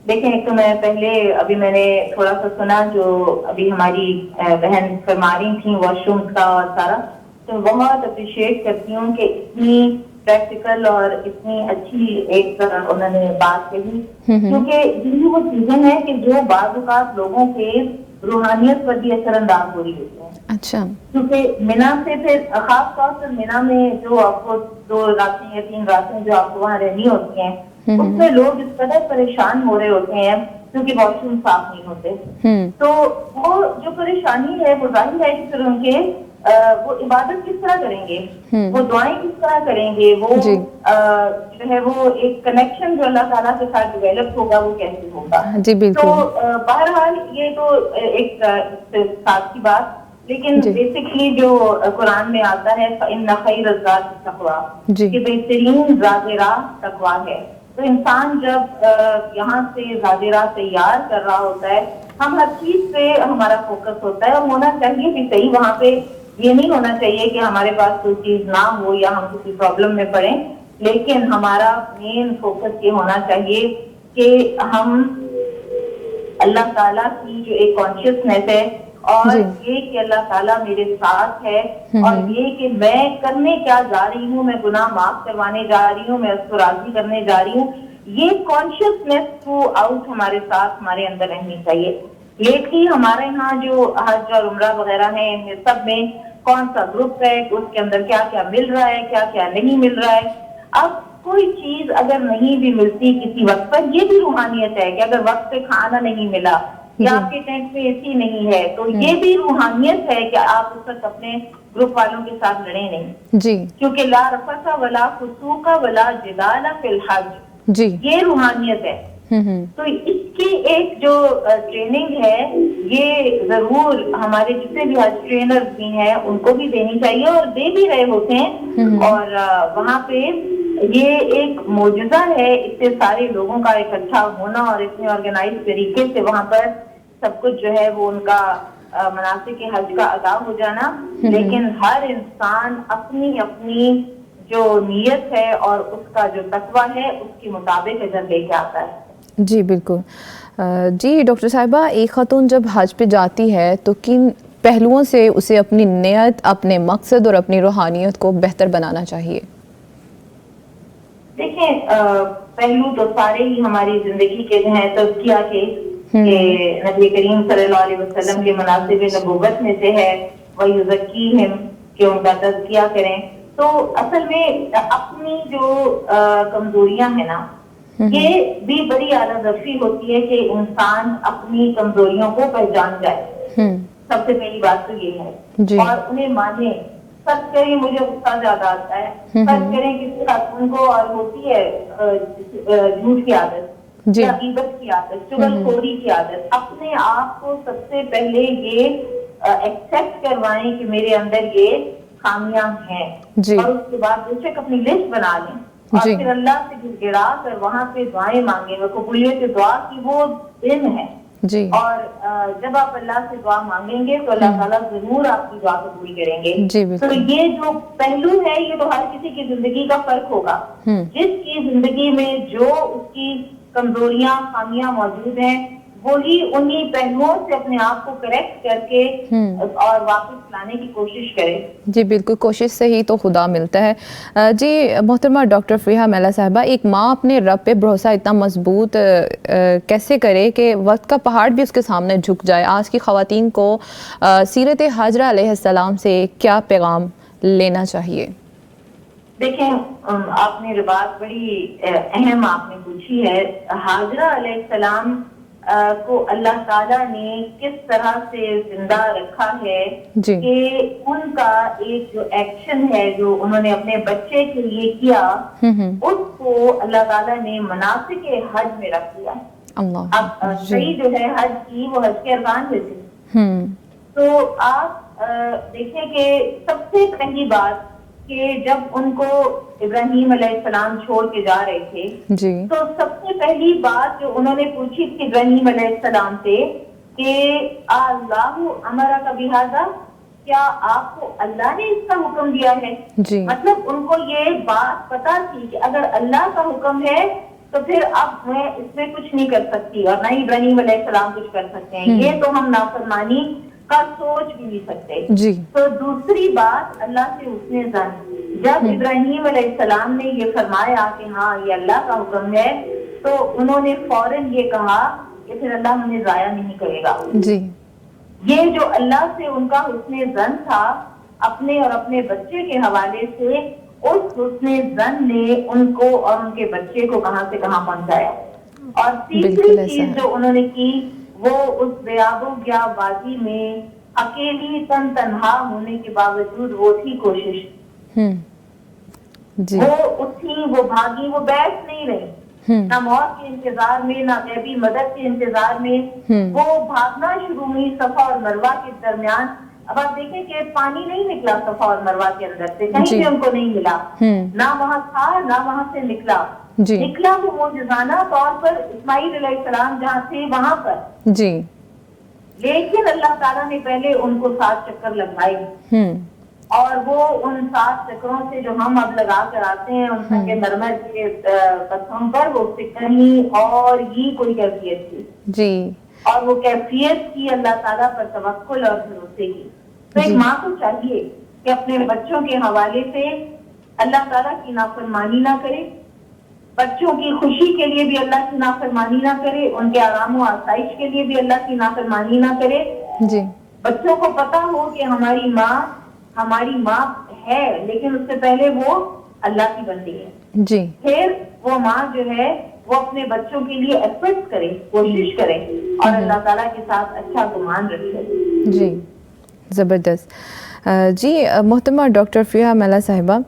دیکھیں, ایک تو میں پہلے ابھی میں نے تھوڑا سا سنا جو ابھی ہماری بہن فرما رہی تھیں واش رومز کا اور سارا, تو بہت اپریشیٹ کرتی ہوں کہ اتنی پریکٹیکل اور اتنی اچھی ایک انہوں نے بات کہی, کیونکہ یہی وہ چیزیں ہیں کہ جو بعض اوقات لوگوں کے روحانیت پر بھی اثر انداز ہو رہی ہوتی ہیں. اچھا. کیونکہ مینا سے پھر خاص طور پر مینا میں جو آپ کو 2 راتیں یا 3 راتیں جو آپ کو وہاں رہنی ہوتی ہیں, اس میں لوگ اس قدر پریشان ہو رہے ہوتے ہیں کیونکہ واش روم صاف نہیں ہوتے. تو وہ جو پریشانی ہے وہ ظاہر ہے کہ پھر ان کے وہ عبادت کس طرح کریں گے, وہ دعائیں کس طرح کریں گے, وہ جو ہے وہ ایک کنیکشن جو اللہ تعالیٰ کے ساتھ ڈیولپ ہوگا وہ کیسے ہوگا. جی بالکل. تو بہرحال یہ تو ایک ساتھ کی بات, لیکن بیسکلی جو قرآن میں آتا ہے فَإِنَّ خَيْرَ الزَّادِ التَّقْوَىٰ, کہ بہترین زاد راہ تقویٰ ہے. تو انسان جب یہاں سے زاد راہ تیار کر رہا ہوتا ہے, ہم ہر چیز پہ ہمارا فوکس ہوتا ہے, اور ہونا چاہیے بھی صحیح. وہاں پہ یہ نہیں ہونا چاہیے کہ ہمارے پاس کوئی چیز نہ ہو یا ہم کسی پرابلم میں پڑیں, لیکن ہمارا مین فوکس یہ ہونا چاہیے کہ ہم اللہ تعالیٰ کی جو ایک کانشیسنیس ہے, اور یہ کہ اللہ تعالیٰ میرے ساتھ ہے, اور یہ کہ میں کرنے کیا جا رہی ہوں, میں گناہ معاف کروانے جا رہی ہوں, میں اس کو راضی کرنے جا رہی ہوں, یہ کانشیسنیس تھرو آؤٹ ہمارے ساتھ ہمارے اندر رہنی چاہیے. لیٹلی ہمارے یہاں جو حج اور عمرہ وغیرہ ہیں, ان سب میں کون سا گروپ ہے, اس کے اندر کیا کیا مل رہا ہے, کیا کیا نہیں مل رہا ہے. اب کوئی چیز اگر نہیں بھی ملتی کسی وقت پر, یہ بھی روحانیت ہے کہ اگر وقت پہ کھانا نہیں ملا یا آپ کے ٹینٹ میں اے سی نہیں ہے, تو یہ بھی روحانیت ہے کہ آپ اس وقت اپنے گروپ والوں کے ساتھ لڑیں نہیں. جی. کیونکہ لا رفث ولا فسوق ولا جدال فی الحج, یہ روحانیت ہے. تو اس کی ایک جو ٹریننگ ہے یہ ضرور ہمارے جتنے بھی حج ٹرینر بھی ہیں ان کو بھی دینی چاہیے اور دے بھی رہے ہوتے ہیں. اور وہاں پہ یہ ایک معجزہ ہے اتنے سارے لوگوں کا اکٹھا ہونا اور اتنے آرگنائز طریقے سے وہاں پر سب کچھ جو ہے وہ ان کا مناسک حج کا ادا ہو جانا. لیکن ہر انسان اپنی اپنی جو نیت ہے اور اس کا جو تقوی ہے اس کے مطابق اجر لے کے آتا ہے. جی بالکل. جی ڈاکٹر صاحبہ، ایک خاتون جب حج پہ جاتی ہے تو کن پہلوؤں سے اسے اپنی نیت، اپنے مقصد اور اپنی روحانیت کو بہتر بنانا چاہیے؟ دیکھیں پہلو تو سارے ہی ہماری زندگی کے جو ہیں تزکیہ کے نبی کریم صلی اللہ علیہ وسلم کے مناسب نبوت میں سے ہے وَيُزَكِّيهِمْ کہ ان کا تزکیہ کریں. تو اصل میں اپنی جو کمزوریاں ہیں نا یہ بھی بڑی اعلیٰ ظرفی ہوتی ہے کہ انسان اپنی کمزوریوں کو پہچان جائے. سب سے پہلی بات تو یہ ہے اور انہیں مانے. سچ کریں مجھے غصہ زیادہ آتا ہے، سچ کریں کسی خاتون کو اور ہوتی ہے جھوٹ کی عادت یا غیبت کی عادت، چغل خوری کی عادت. اپنے آپ کو سب سے پہلے یہ ایکسپٹ کروائیں کہ میرے اندر یہ خامیاں ہیں اور اس کے بعد بے شک اپنی لسٹ بنا لیں اور پھر اللہ سے گڑ گڑا کر وہاں پہ دعائیں مانگیں. وہ قبولیت دعا کی وہ دن ہے اور جب آپ اللہ سے دعا مانگیں گے تو اللہ تعالیٰ ضرور آپ کی دعا قبول کریں گے. تو یہ جو پہلو ہے یہ تو ہر کسی کی زندگی کا فرق ہوگا. جس کی زندگی میں جو اس کی کمزوریاں خامیاں موجود ہیں وہی انہی پہلوؤں سے اپنے آپ کو کریکٹ کر کے اور واپس لانے کی کوشش کرے. جی بالکل، کوشش سے ہی تو خدا ملتا ہے. جی محترمہ ڈاکٹر فریحہ میلا صاحبہ، ایک ماں اپنے رب پہ بھروسہ اتنا مضبوط کیسے کرے کہ وقت کا پہاڑ بھی اس کے سامنے جھک جائے؟ آج کی خواتین کو سیرت حاجرہ علیہ السلام سے کیا پیغام لینا چاہیے؟ دیکھیں آپ نے بات بڑی اہم آپ نے پوچھی ہے. حاجرہ علیہ السلام کو اللہ تعالیٰ نے کس طرح سے زندہ رکھا ہے کہ ان کا ایک جو ایکشن ہے جو انہوں نے اپنے بچے کے لیے کیا اس کو اللہ تعالیٰ نے مناسک حج میں رکھ دیا. اب صحیح جو ہے حج کی وہ حج کے ارکان میں تھے. تو آپ دیکھیں کہ سب سے پہلی بات کہ جب ان کو ابراہیم علیہ السلام چھوڑ کے جا رہے تھے تو سب سے پہلی بات جو انہوں نے پوچھی تھی ابراہیم علیہ السلام سے کہ اللہ امرا کا بہذا، کیا آپ کو اللہ نے اس کا حکم دیا ہے؟ مطلب ان کو یہ بات پتا تھی کہ اگر اللہ کا حکم ہے تو پھر اب میں اس میں کچھ نہیں کر سکتی اور نہ ہی ابراہیم علیہ السلام کچھ کر سکتے ہیں. یہ تو ہم نافرمانی کا سوچ بھی نہیں سکتے. تو دوسری بات اللہ سے حسن ظن. جب ابراہیم علیہ السلام نے یہ فرمایا کہ ہاں یہ اللہ کا حکم ہے تو انہوں نے فوراً یہ کہا کہ پھر اللہ ہمیں ضائع نہیں کرے گا. یہ جو اللہ سے ان کا حسن ظن تھا اپنے اور اپنے بچے کے حوالے سے، اس حسن ظن نے ان کو اور ان کے بچے کو کہاں سے کہاں پہنچایا. اور تیسری چیز جو انہوں نے کی وہ اس بیاب و گیا وادی میں اکیلی تنہا ہونے کے باوجود وہ تھی کوشش. وہ اٹھی، وہ بھاگی، وہ بیٹھ نہیں رہی، نہ موت کے انتظار میں نہ غیبی مدد کے انتظار میں. وہ بھاگنا شروع ہوئی صفا اور مروہ کے درمیان. اب آپ دیکھیں کہ پانی نہیں نکلا صفا اور مروہ کے اندر سے، کہیں سے ان کو نہیں ملا، نہ وہاں تھا نہ وہاں سے نکلا. نکلا وہ معجزانہ طور پر اسماعیل علیہ السلام جہاں تھے وہاں پر. لیکن اللہ تعالیٰ نے پہلے ان کو 7 چکر لگائے اور وہ ان 7 چکروں سے جو ہم اب لگا کر آتے ہیں ان سنگ مرمر کے پتھروں پر وہ سے کہیں اور ہی کوئی کیفیت تھی اور وہ کیفیت کی اللہ تعالیٰ پر توکل اور بھروسے کی. تو ایک ماں کو چاہیے کہ اپنے بچوں کے حوالے سے اللہ تعالیٰ کی نافرمانی نہ کرے، بچوں کی خوشی کے لیے بھی اللہ کی نافرمانی نہ کرے، ان کے آرام و آسائش کے لیے بھی اللہ کی نافرمانی نہ کرے. بچوں کو پتا ہو کہ ہماری ماں ہے لیکن اس سے پہلے وہ اللہ کی بندی ہے. پھر وہ ماں جو ہے وہ اپنے بچوں کے لیے ایفرٹ کرے، کوشش کرے اور اللہ تعالیٰ کے ساتھ اچھا گمان رکھے. زبردست. جی محترمہ ڈاکٹر فریحہ میلا صاحبہ،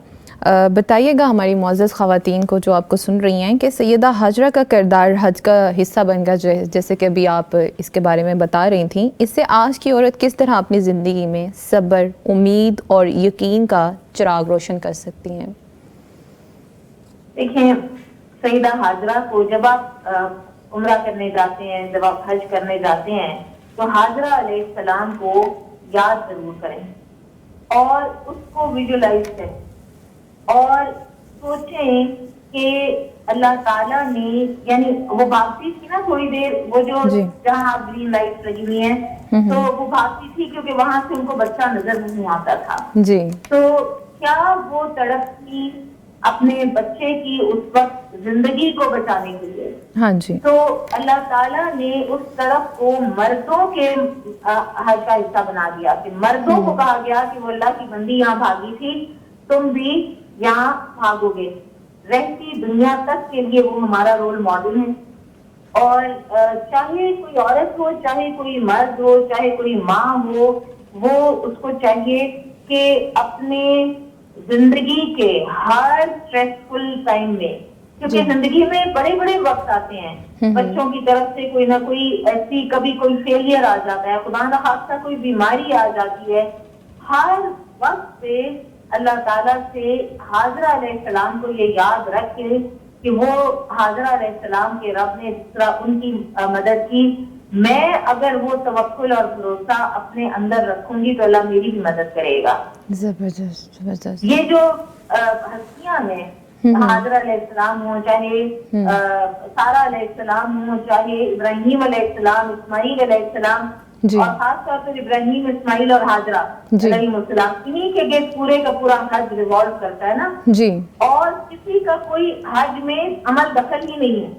بتائیے گا ہماری معزز خواتین کو جو آپ کو سن رہی ہیں کہ سیدہ ہاجرہ کا کردار حج کا حصہ بن گیا، جیسے کہ ابھی آپ اس کے بارے میں بتا رہی تھیں، اس سے آج کی عورت کس طرح اپنی زندگی میں صبر، امید اور یقین کا چراغ روشن کر سکتی ہیں؟ دیکھیں، سیدہ ہاجرہ کو جب آپ عمرہ کرنے جاتے ہیں، جب آپ حج کرنے جاتے ہیں، تو ہاجرہ علیہ السلام کو یاد ضرور کریں اور اس کو ویژولائز کریں اور سوچیں کہ اللہ تعالیٰ نے، یعنی وہ بھاگتی تھی نا تھوڑی دیر، وہ جو جہاں گرین لائٹ لگی ہوئی ہیں، تو وہ بھاگتی تھی کیونکہ وہاں سے ان کو بچہ نظر نہیں آتا تھا. تو کیا وہ تڑپتی اپنے بچے کی اس وقت زندگی کو بچانے کے لیے؟ ہاں جی. تو اللہ تعالیٰ نے اس طرف کو مردوں کے حج کا حصہ بنا دیا کہ مردوں کو کہا گیا کہ وہ اللہ کی بندی یہاں بھاگی تھی، تم بھی یہاں بھاگو گے. رہتی دنیا تک کے لیے وہ ہمارا رول ماڈل ہے. اور چاہے کوئی عورت ہو، چاہے کوئی مرد ہو، چاہے کوئی ماں ہو، وہ اس کو چاہیے کہ اپنے زندگی کے ہر اسٹریسفل ٹائم میں، کیونکہ زندگی میں بڑے بڑے وقت آتے ہیں، بچوں کی طرف سے کوئی نہ کوئی ایسی، کبھی کوئی فیلئر آ جاتا ہے، خدا نہ خواستہ کوئی بیماری آ جاتی ہے، ہر وقت پہ اللہ تعالیٰ سے ہاجرہ علیہ السلام کو یہ یاد رکھے کہ وہ ہاجرہ علیہ السلام کے رب نے جس طرح ان کی مدد کی، میں اگر وہ توکل اور بھروسہ اپنے اندر رکھوں گی تو اللہ میری بھی مدد کرے گا. زبردست زبردست. یہ جو ہستیاں ہیں، ہاجرہ علیہ السلام ہو، چاہے سارہ علیہ السلام ہو، چاہے ابراہیم علیہ السلام، اسماعیل علیہ السلام، اور خاص طور پر ابراہیم، اسماعیل اور ہاجرہ علیہ السلام، انہی کے گرد پورے کا پورا حج ریوالو کرتا ہے نا. اور کسی کا کوئی حج میں عمل دخل ہی نہیں ہے.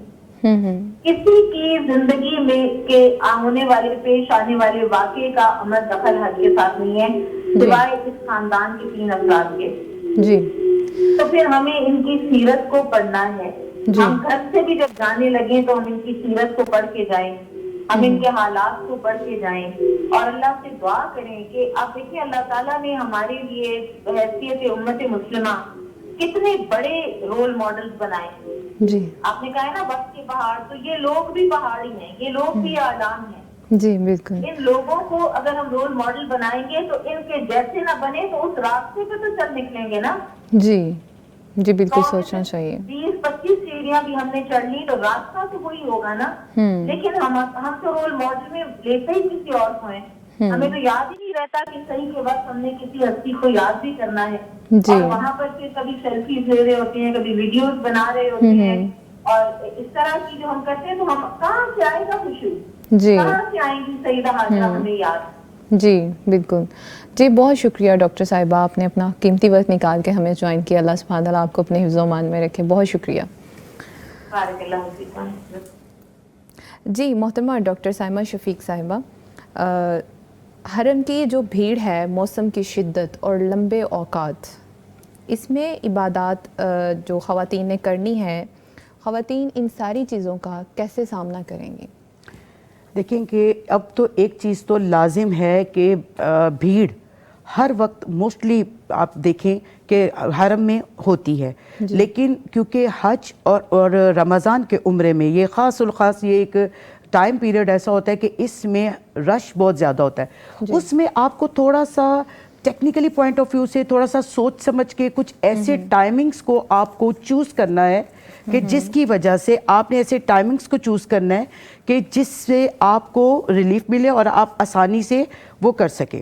کسی کی زندگی میں کے ہونے والے، پیش آنے والے واقعے کا عمل دخل حج کے ساتھ نہیں ہے، سوائے اس خاندان کے 3 افراد کے. تو پھر ہمیں ان کی سیرت کو پڑھنا ہے. ہم گھر سے بھی جب جانے لگیں تو ہم ان کی سیرت کو پڑھ کے جائیں، ہم ان کے حالات کو پڑھ کے جائیں اور اللہ سے دعا کریں کہ آپ دیکھیں اللہ تعالیٰ نے ہمارے لیے بحیثیت امت مسلمہ کتنے بڑے رول ماڈلز بنائے. آپ نے کہا ہے نا وقت کے پہاڑ، تو یہ لوگ بھی پہاڑ ہی ہیں، یہ لوگ بھی اعلام ہیں. جی بالکل. ان لوگوں کو اگر ہم رول ماڈل بنائیں گے تو ان کے جیسے نہ بنے تو اس راستے پہ تو چل نکلیں گے نا. جی بالکل سوچنا چاہیے. 20-25 سیڑھیاں بھی ہم نے چڑھ لی تو راستہ تو وہی ہوگا نا. لیکن ہم تو رول ماڈل میں لیتے ہی کسی اور کو ہیں. ہمیں تو یاد ہی نہیں رہتا کہ صحیح کے وقت ہم نے کسی ہستی کو یاد بھی کرنا ہے. اور وہاں پر پھر کبھی سیلفیز لے رہے ہوتے ہیں، کبھی ویڈیوز بنا رہے ہوتے ہیں، اور اس طرح کی جو ہم کرتے ہیں تو ہم کہاں سے آئے گا خوشی، کہاں سے آئیں گی سیدہ ہاجرہ ہمیں یاد. جی بالکل. جی بہت شکریہ ڈاکٹر صاحبہ، آپ نے اپنا قیمتی وقت نکال کے ہمیں جوائن کیا. اللہ سبحانہ تعالیٰ آپ کو اپنے حفظ و امان میں رکھے. بہت شکریہ. بارک اللہ فیکم. جی محترمہ ڈاکٹر سائمہ شفیق صاحبہ، حرم کی جو بھیڑ ہے، موسم کی شدت اور لمبے اوقات، اس میں عبادات جو خواتین نے کرنی ہے، خواتین ان ساری چیزوں کا کیسے سامنا کریں گی؟ دیکھیں کہ اب تو ایک چیز تو لازم ہے کہ بھیڑ ہر وقت موسٹلی آپ دیکھیں کہ حرم میں ہوتی ہے، لیکن کیونکہ حج اور رمضان کے عمرے میں یہ خاص الخاص یہ ایک ٹائم پیریڈ ایسا ہوتا ہے کہ اس میں رش بہت زیادہ ہوتا ہے. اس میں آپ کو تھوڑا سا ٹیکنیکلی پوائنٹ آف ویو سے تھوڑا سا سوچ سمجھ کے کچھ ایسے ٹائمنگز کو آپ کو چوز کرنا ہے کہ جس کی وجہ سے آپ نے ایسے ٹائمنگز کو چوز کرنا ہے کہ جس سے آپ کو ریلیف ملے اور آپ آسانی سے وہ کر سکیں.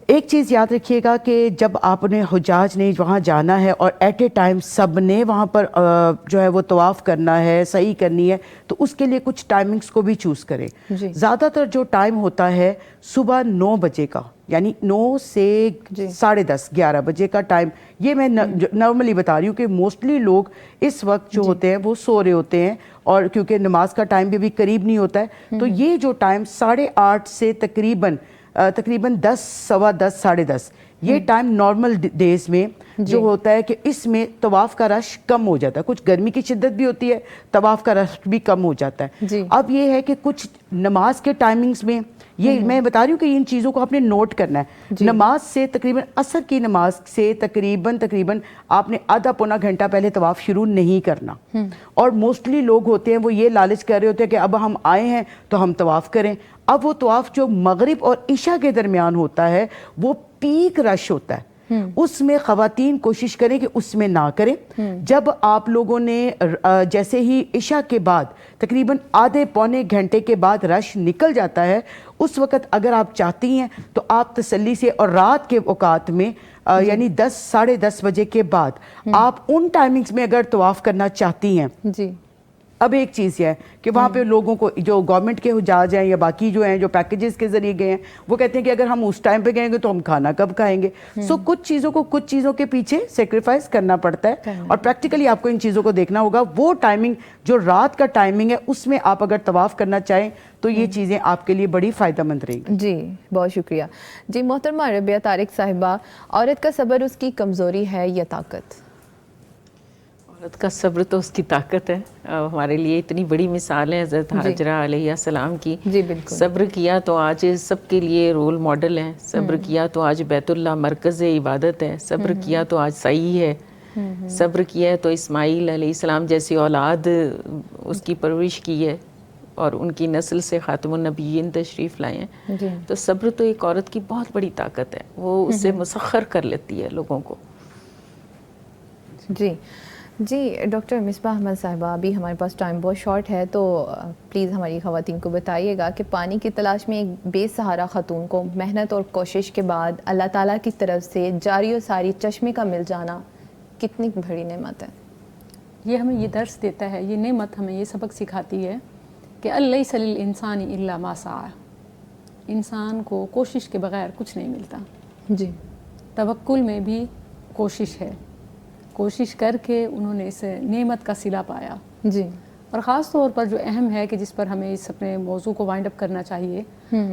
ایک چیز یاد رکھیے گا کہ جب آپ نے حجاج نے وہاں جانا ہے اور ایٹ اے ٹائم سب نے وہاں پر جو ہے وہ طواف کرنا ہے، صحیح کرنی ہے، تو اس کے لیے کچھ ٹائمنگز کو بھی چوز کریں. زیادہ تر جو ٹائم ہوتا ہے صبح 9 بجے کا، یعنی 9 سے 10:30 11 بجے کا ٹائم، یہ میں نارملی بتا رہی ہوں کہ موسٹلی لوگ اس وقت جو ہوتے ہیں وہ سو رہے ہوتے ہیں، اور کیونکہ نماز کا ٹائم بھی قریب نہیں ہوتا ہے، تو یہ جو ٹائم 8:30 سے تقریباً 10 سوا 10 10:30 یہ ٹائم نارمل ڈیز میں جو ہوتا ہے کہ اس میں طواف کا رش کم ہو جاتا ہے. کچھ گرمی کی شدت بھی ہوتی ہے، طواف کا رش بھی کم ہو جاتا ہے. اب یہ ہے کہ کچھ نماز کے ٹائمنگز میں یہ میں بتا رہی ہوں کہ ان چیزوں کو آپ نے نوٹ کرنا ہے. نماز سے تقریباً عصر کی نماز سے تقریباً آپ نے آدھا پونا گھنٹہ پہلے طواف شروع نہیں کرنا. اور موسٹلی لوگ ہوتے ہیں وہ یہ لالچ کر رہے ہوتے ہیں کہ اب ہم آئے ہیں تو ہم طواف کریں. اب وہ طواف جو مغرب اور عشاء کے درمیان ہوتا ہے وہ پیک رش ہوتا ہے, اس میں خواتین کوشش کریں کہ اس میں نہ کریں. جب آپ لوگوں نے جیسے ہی عشاء کے بعد تقریباً آدھے پونے گھنٹے کے بعد رش نکل جاتا ہے, اس وقت اگر آپ چاہتی ہیں تو آپ تسلی سے, اور رات کے اوقات میں یعنی 10 ساڑھے 10 بجے کے بعد آپ ان ٹائمنگز میں اگر طواف کرنا چاہتی ہیں. جی اب ایک چیز یہ ہے کہ وہاں پہ لوگوں کو جو گورنمنٹ کے حجاج ہیں یا باقی جو ہیں جو پیکیجز کے ذریعے گئے ہیں وہ کہتے ہیں کہ اگر ہم اس ٹائم پہ گئیں گے تو ہم کھانا کب کھائیں گے. سو کچھ چیزوں کے پیچھے سیکریفائز کرنا پڑتا ہے, اور پریکٹیکلی آپ کو ان چیزوں کو دیکھنا ہوگا. وہ ٹائمنگ جو رات کا ٹائمنگ ہے اس میں آپ اگر طواف کرنا چاہیں تو یہ چیزیں آپ کے لیے بڑی فائدہ مند رہیں گی. جی بہت شکریہ. جی محترمہ ربیہ طارق صاحبہ, عورت کا صبر اس کی کمزوری ہے یا طاقت؟ عورت کا صبر تو اس کی طاقت ہے. ہمارے لیے اتنی بڑی مثال ہے حضرت ہاجرہ علیہ السلام کی. جی بالکل. صبر کیا تو آج سب کے لیے رول ماڈل ہیں. صبر کیا تو آج بیت اللہ مرکز عبادت ہے. صبر کیا تو آج صحیح ہے. صبر کیا ہے تو اسماعیل علیہ السلام جیسی اولاد اس کی پرورش کی ہے اور ان کی نسل سے خاتم النبیین تشریف لائے ہیں. تو صبر تو ایک عورت کی بہت بڑی طاقت ہے, وہ اس سے مسخر کر لیتی ہے لوگوں کو. جی ڈاکٹر مصباح احمد صاحبہ, ابھی ہمارے پاس ٹائم بہت شارٹ ہے, تو پلیز ہماری خواتین کو بتائیے گا کہ پانی کی تلاش میں ایک بے سہارا خاتون کو محنت اور کوشش کے بعد اللہ تعالیٰ کی طرف سے جاری و ساری چشمے کا مل جانا کتنی بڑی نعمت ہے. یہ ہمیں یہ درس دیتا ہے, یہ نعمت ہمیں یہ سبق سکھاتی ہے کہ الیس للانسان الا ما سعی, انسان کو کوشش کے بغیر کچھ نہیں ملتا. جی توکل میں بھی کوشش ہے, کوشش کر کے انہوں نے اس نعمت کا صلہ پایا. جی اور خاص طور پر جو اہم ہے کہ جس پر ہمیں اس اپنے موضوع کو وائنڈ اپ کرنا چاہیے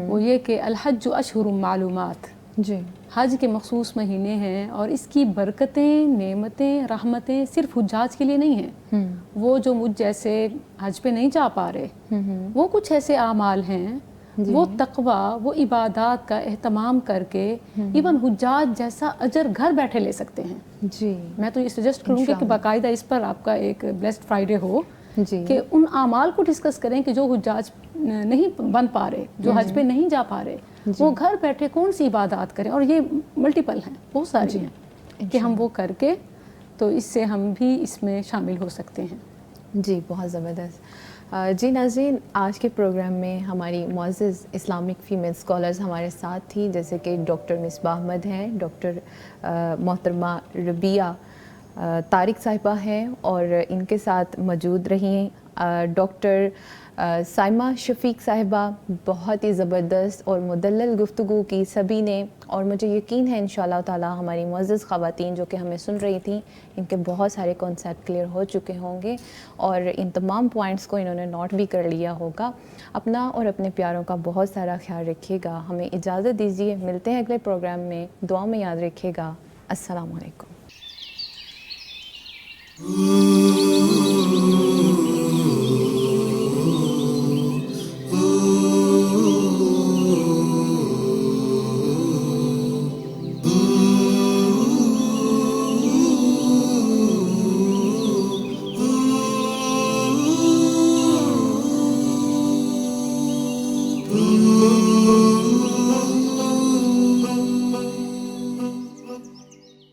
وہ یہ کہ الحج اشہر معلومات, جی حج کے مخصوص مہینے ہیں اور اس کی برکتیں, نعمتیں, رحمتیں صرف حجاج کے لیے نہیں ہیں. وہ جو مجھ جیسے حج پہ نہیں جا پا رہے, وہ کچھ ایسے اعمال ہیں, وہ تقوی, وہ عبادات کا اہتمام کر کے ایون حجاج جیسا اجر گھر بیٹھے لے سکتے ہیں. جی میں تو یہ سجیسٹ کروں گی کہ باقاعدہ اس پر آپ کا ایک بلیسڈ فرائیڈے ہو جی کہ ان اعمال کو ڈسکس کریں کہ جو حجاج نہیں بن پا رہے, جو حج پہ نہیں جا پا رہے, وہ گھر بیٹھے کون سی عبادات کریں. اور یہ ملٹیپل ہیں, بہت ساری ہیں کہ ہم وہ کر کے تو اس سے ہم بھی اس میں شامل ہو سکتے ہیں. جی بہت زبردست. جی ناظرین, آج کے پروگرام میں ہماری معزز اسلامک فیمیل اسکالرز ہمارے ساتھ تھی, جیسے کہ ڈاکٹر مصباح احمد ہیں, ڈاکٹر محترمہ ربیہ طارق صاحبہ ہیں, اور ان کے ساتھ موجود رہی ڈاکٹر سائمہ شفیق صاحبہ. بہت ہی زبردست اور مدلل گفتگو کی سبھی نے, اور مجھے یقین ہے انشاءاللہ تعالی ہماری معزز خواتین جو کہ ہمیں سن رہی تھیں ان کے بہت سارے کانسیپٹ کلیئر ہو چکے ہوں گے اور ان تمام پوائنٹس کو انہوں نے نوٹ بھی کر لیا ہوگا. اپنا اور اپنے پیاروں کا بہت سارا خیال رکھیے گا. ہمیں اجازت دیجیے, ملتے ہیں اگلے پروگرام میں. دعا میں یاد رکھیے گا. السلام علیکم.